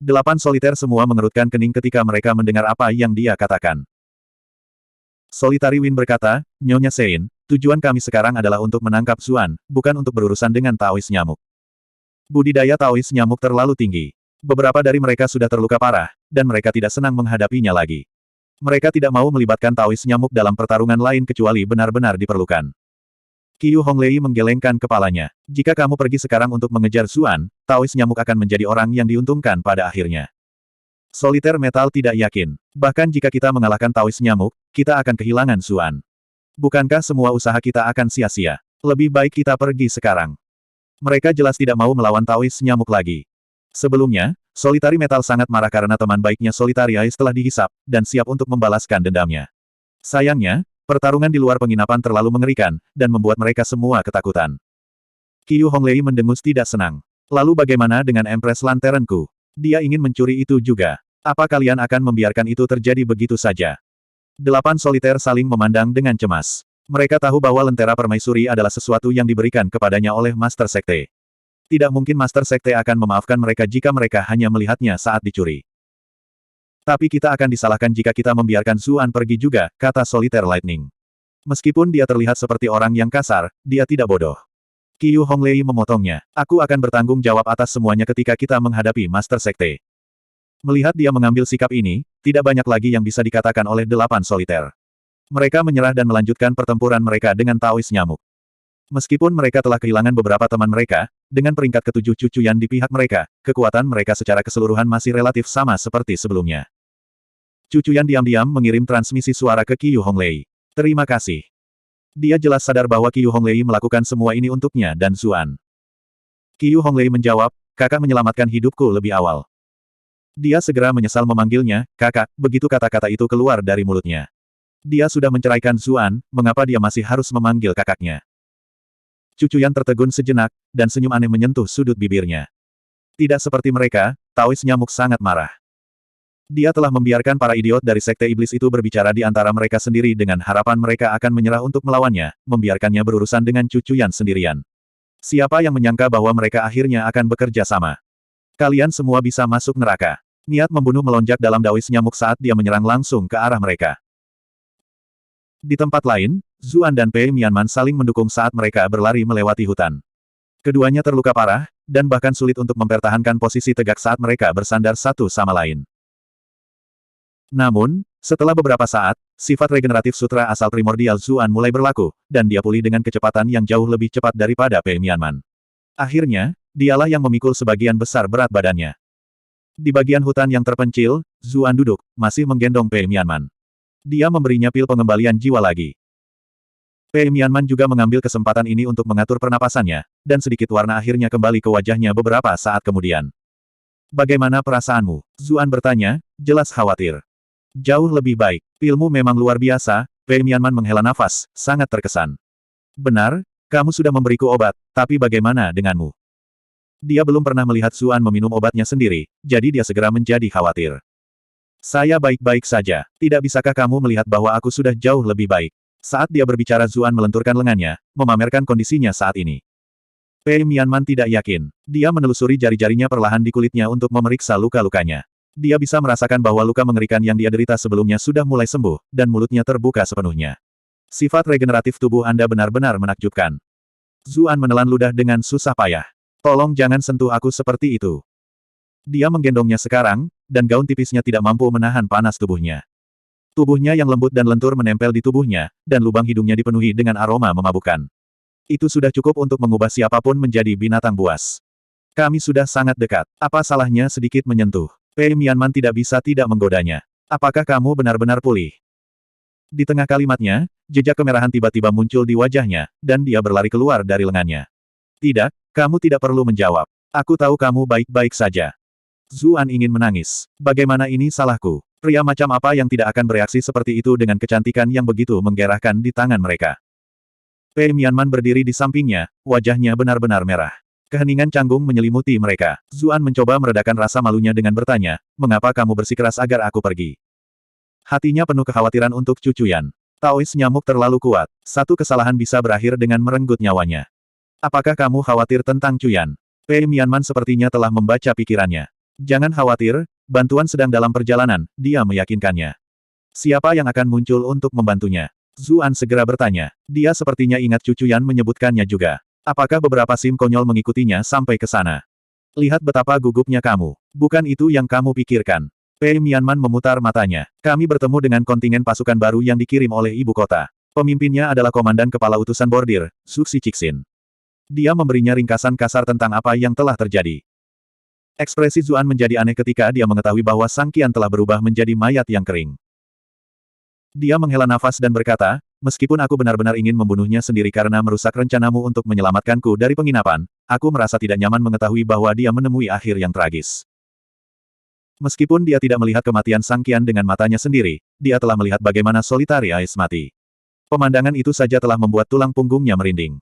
Speaker 1: 8 soliter semua mengerutkan kening ketika mereka mendengar apa yang dia katakan. Solitary Wind berkata, Nyonya Sein, tujuan kami sekarang adalah untuk menangkap Zuan, bukan untuk berurusan dengan Taois nyamuk. Budidaya Taois nyamuk terlalu tinggi. Beberapa dari mereka sudah terluka parah, dan mereka tidak senang menghadapinya lagi. Mereka tidak mau melibatkan Taois nyamuk dalam pertarungan lain kecuali benar-benar diperlukan. Qiu Honglei menggelengkan kepalanya. Jika kamu pergi sekarang untuk mengejar Zuan, Taois nyamuk akan menjadi orang yang diuntungkan pada akhirnya. Soliter Metal tidak yakin. Bahkan jika kita mengalahkan Taois nyamuk, kita akan kehilangan Zuan. Bukankah semua usaha kita akan sia-sia? Lebih baik kita pergi sekarang. Mereka jelas tidak mau melawan Taois nyamuk lagi. Sebelumnya, Solitary Metal sangat marah karena teman baiknya Solitary Ice telah dihisap, dan siap untuk membalaskan dendamnya. Sayangnya, pertarungan di luar penginapan terlalu mengerikan, dan membuat mereka semua ketakutan. Qiu Honglei mendengus tidak senang. Lalu bagaimana dengan Empress Lanternku? Dia ingin mencuri itu juga. Apa kalian akan membiarkan itu terjadi begitu saja? 8 soliter saling memandang dengan cemas. Mereka tahu bahwa lentera permaisuri adalah sesuatu yang diberikan kepadanya oleh Master Sekte. Tidak mungkin Master Sekte akan memaafkan mereka jika mereka hanya melihatnya saat dicuri. Tapi kita akan disalahkan jika kita membiarkan Zuan pergi juga, kata Soliter Lightning. Meskipun dia terlihat seperti orang yang kasar, dia tidak bodoh. Qiu Honglei memotongnya. Aku akan bertanggung jawab atas semuanya ketika kita menghadapi Master Sekte. Melihat dia mengambil sikap ini, tidak banyak lagi yang bisa dikatakan oleh 8 soliter. Mereka menyerah dan melanjutkan pertempuran mereka dengan Taois nyamuk. Meskipun mereka telah kehilangan beberapa teman mereka, dengan peringkat ke-7 Cucuyan di pihak mereka, kekuatan mereka secara keseluruhan masih relatif sama seperti sebelumnya. Cucuyan diam-diam mengirim transmisi suara ke Qiu Honglei. Terima kasih. Dia jelas sadar bahwa Qiu Honglei melakukan semua ini untuknya dan Zuan. Qiu Honglei menjawab, kakak menyelamatkan hidupku lebih awal. Dia segera menyesal memanggilnya, kakak, begitu kata-kata itu keluar dari mulutnya. Dia sudah menceraikan Zuan, mengapa dia masih harus memanggil kakaknya? Cucuyan tertegun sejenak, dan senyum aneh menyentuh sudut bibirnya. Tidak seperti mereka, Taois nyamuk sangat marah. Dia telah membiarkan para idiot dari Sekte Iblis itu berbicara di antara mereka sendiri dengan harapan mereka akan menyerah untuk melawannya, membiarkannya berurusan dengan Cucuyan sendirian. Siapa yang menyangka bahwa mereka akhirnya akan bekerja sama? Kalian semua bisa masuk neraka. Niat membunuh melonjak dalam Daois nyamuk saat dia menyerang langsung ke arah mereka. Di tempat lain, Zuan dan Pei Mianman saling mendukung saat mereka berlari melewati hutan. Keduanya terluka parah, dan bahkan sulit untuk mempertahankan posisi tegak saat mereka bersandar satu sama lain. Namun, setelah beberapa saat, sifat regeneratif sutra asal primordial Zuan mulai berlaku, dan dia pulih dengan kecepatan yang jauh lebih cepat daripada Pei Mianman. Akhirnya, dialah yang memikul sebagian besar berat badannya. Di bagian hutan yang terpencil, Zuan duduk, masih menggendong Pei Mianman. Dia memberinya pil pengembalian jiwa lagi. Pei Mianman juga mengambil kesempatan ini untuk mengatur pernapasannya, dan sedikit warna akhirnya kembali ke wajahnya beberapa saat kemudian. Bagaimana perasaanmu? Zuan bertanya, jelas khawatir. Jauh lebih baik. Pilmu memang luar biasa, Pei Mianman menghela nafas, sangat terkesan. Benar, kamu sudah memberiku obat, tapi bagaimana denganmu? Dia belum pernah melihat Zuan meminum obatnya sendiri, jadi dia segera menjadi khawatir. Saya baik-baik saja. Tidak bisakah kamu melihat bahwa aku sudah jauh lebih baik? Saat dia berbicara Zuan melenturkan lengannya, memamerkan kondisinya saat ini. Pei Mianman tidak yakin. Dia menelusuri jari-jarinya perlahan di kulitnya untuk memeriksa luka-lukanya. Dia bisa merasakan bahwa luka mengerikan yang dia derita sebelumnya sudah mulai sembuh, dan mulutnya terbuka sepenuhnya. Sifat regeneratif tubuh Anda benar-benar menakjubkan. Zuan menelan ludah dengan susah payah. Tolong jangan sentuh aku seperti itu. Dia menggendongnya sekarang, dan gaun tipisnya tidak mampu menahan panas tubuhnya. Tubuhnya yang lembut dan lentur menempel di tubuhnya, dan lubang hidungnya dipenuhi dengan aroma memabukkan. Itu sudah cukup untuk mengubah siapapun menjadi binatang buas. Kami sudah sangat dekat. Apa salahnya sedikit menyentuh? Pei Mianman tidak bisa tidak menggodanya. Apakah kamu benar-benar pulih? Di tengah kalimatnya, jejak kemerahan tiba-tiba muncul di wajahnya, dan dia berlari keluar dari lengannya. Tidak, kamu tidak perlu menjawab. Aku tahu kamu baik-baik saja. Zuan ingin menangis. Bagaimana ini salahku? Pria macam apa yang tidak akan bereaksi seperti itu dengan kecantikan yang begitu menggerahkan di tangan mereka? Pei Mianman berdiri di sampingnya, wajahnya benar-benar merah. Keheningan canggung menyelimuti mereka. Zuan mencoba meredakan rasa malunya dengan bertanya, mengapa kamu bersikeras agar aku pergi? Hatinya penuh kekhawatiran untuk Cucuyan. Taois nyamuk terlalu kuat. Satu kesalahan bisa berakhir dengan merenggut nyawanya. Apakah kamu khawatir tentang Cuyan? Pei Mianman sepertinya telah membaca pikirannya. Jangan khawatir, bantuan sedang dalam perjalanan, dia meyakinkannya. Siapa yang akan muncul untuk membantunya? Zuan segera bertanya. Dia sepertinya ingat Cucuyan menyebutkannya juga. Apakah beberapa sim konyol mengikutinya sampai ke sana? Lihat betapa gugupnya kamu. Bukan itu yang kamu pikirkan. Pei Mianman memutar matanya. Kami bertemu dengan kontingen pasukan baru yang dikirim oleh ibu kota. Pemimpinnya adalah Komandan Kepala Utusan Bordir, Suxi Cixin. Dia memberinya ringkasan kasar tentang apa yang telah terjadi. Ekspresi Zuan menjadi aneh ketika dia mengetahui bahwa Sang Qian telah berubah menjadi mayat yang kering. Dia menghela nafas dan berkata, meskipun aku benar-benar ingin membunuhnya sendiri karena merusak rencanamu untuk menyelamatkanku dari penginapan, aku merasa tidak nyaman mengetahui bahwa dia menemui akhir yang tragis. Meskipun dia tidak melihat kematian Sang Qian dengan matanya sendiri, dia telah melihat bagaimana Solitary Eyes mati. Pemandangan itu saja telah membuat tulang punggungnya merinding.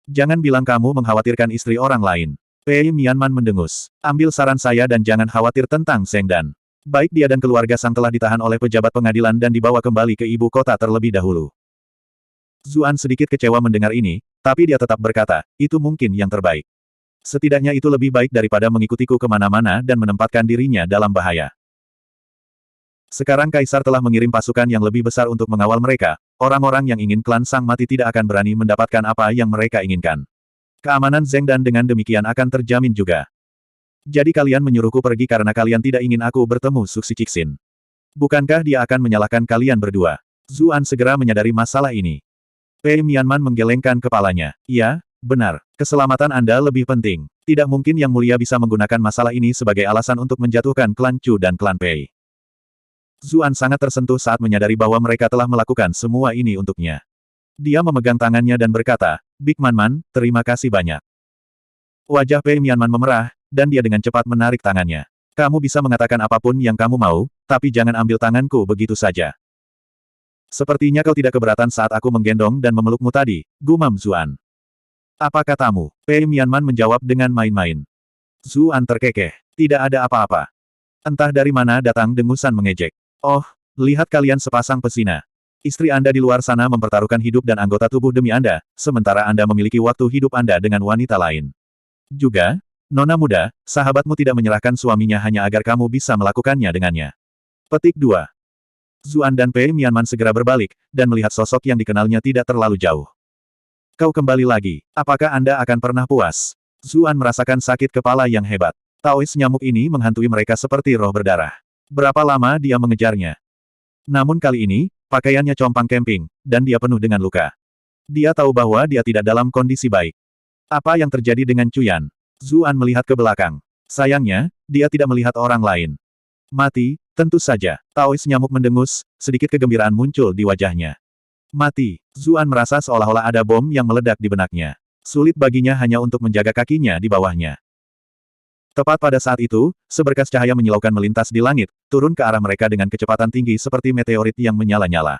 Speaker 1: Jangan bilang kamu mengkhawatirkan istri orang lain. Pei Mianman mendengus. Ambil saran saya dan jangan khawatir tentang Zheng Dan. Baik dia dan keluarga Sang telah ditahan oleh pejabat pengadilan dan dibawa kembali ke ibu kota terlebih dahulu. Zuan sedikit kecewa mendengar ini, tapi dia tetap berkata, itu mungkin yang terbaik. Setidaknya itu lebih baik daripada mengikutiku kemana-mana dan menempatkan dirinya dalam bahaya. Sekarang Kaisar telah mengirim pasukan yang lebih besar untuk mengawal mereka, orang-orang yang ingin klan Sang mati tidak akan berani mendapatkan apa yang mereka inginkan. Keamanan Zheng Dan dengan demikian akan terjamin juga. Jadi kalian menyuruhku pergi karena kalian tidak ingin aku bertemu Suxi Cixin. Bukankah dia akan menyalahkan kalian berdua? Zuan segera menyadari masalah ini. Pei Mianman menggelengkan kepalanya. Ya, benar. Keselamatan Anda lebih penting. Tidak mungkin Yang Mulia bisa menggunakan masalah ini sebagai alasan untuk menjatuhkan klan Chu dan klan Pei. Zuan sangat tersentuh saat menyadari bahwa mereka telah melakukan semua ini untuknya. Dia memegang tangannya dan berkata, Big Man, terima kasih banyak. Wajah Pei Mianman memerah, dan dia dengan cepat menarik tangannya. Kamu bisa mengatakan apapun yang kamu mau, tapi jangan ambil tanganku begitu saja. Sepertinya kau tidak keberatan saat aku menggendong dan memelukmu tadi, gumam Zuan. Apa katamu? Pei Mianman menjawab dengan main-main. Zuan terkekeh. Tidak ada apa-apa. Entah dari mana datang dengusan mengejek. Oh, lihat kalian sepasang pesina. Istri Anda di luar sana mempertaruhkan hidup dan anggota tubuh demi Anda, sementara Anda memiliki waktu hidup Anda dengan wanita lain. Juga, Nona muda, sahabatmu tidak menyerahkan suaminya hanya agar kamu bisa melakukannya dengannya. Petik 2. Zuan dan Pei Mianman segera berbalik, dan melihat sosok yang dikenalnya tidak terlalu jauh. Kau kembali lagi. Apakah Anda akan pernah puas? Zuan merasakan sakit kepala yang hebat. Taois nyamuk ini menghantui mereka seperti roh berdarah. Berapa lama dia mengejarnya? Namun kali ini, pakaiannya compang camping, dan dia penuh dengan luka. Dia tahu bahwa dia tidak dalam kondisi baik. Apa yang terjadi dengan Cuyan? Zuan melihat ke belakang. Sayangnya, dia tidak melihat orang lain. Mati, tentu saja. Taois nyamuk mendengus, sedikit kegembiraan muncul di wajahnya. Mati. Zuan merasa seolah-olah ada bom yang meledak di benaknya. Sulit baginya hanya untuk menjaga kakinya di bawahnya. Tepat pada saat itu, seberkas cahaya menyilaukan melintas di langit, turun ke arah mereka dengan kecepatan tinggi seperti meteorit yang menyala-nyala.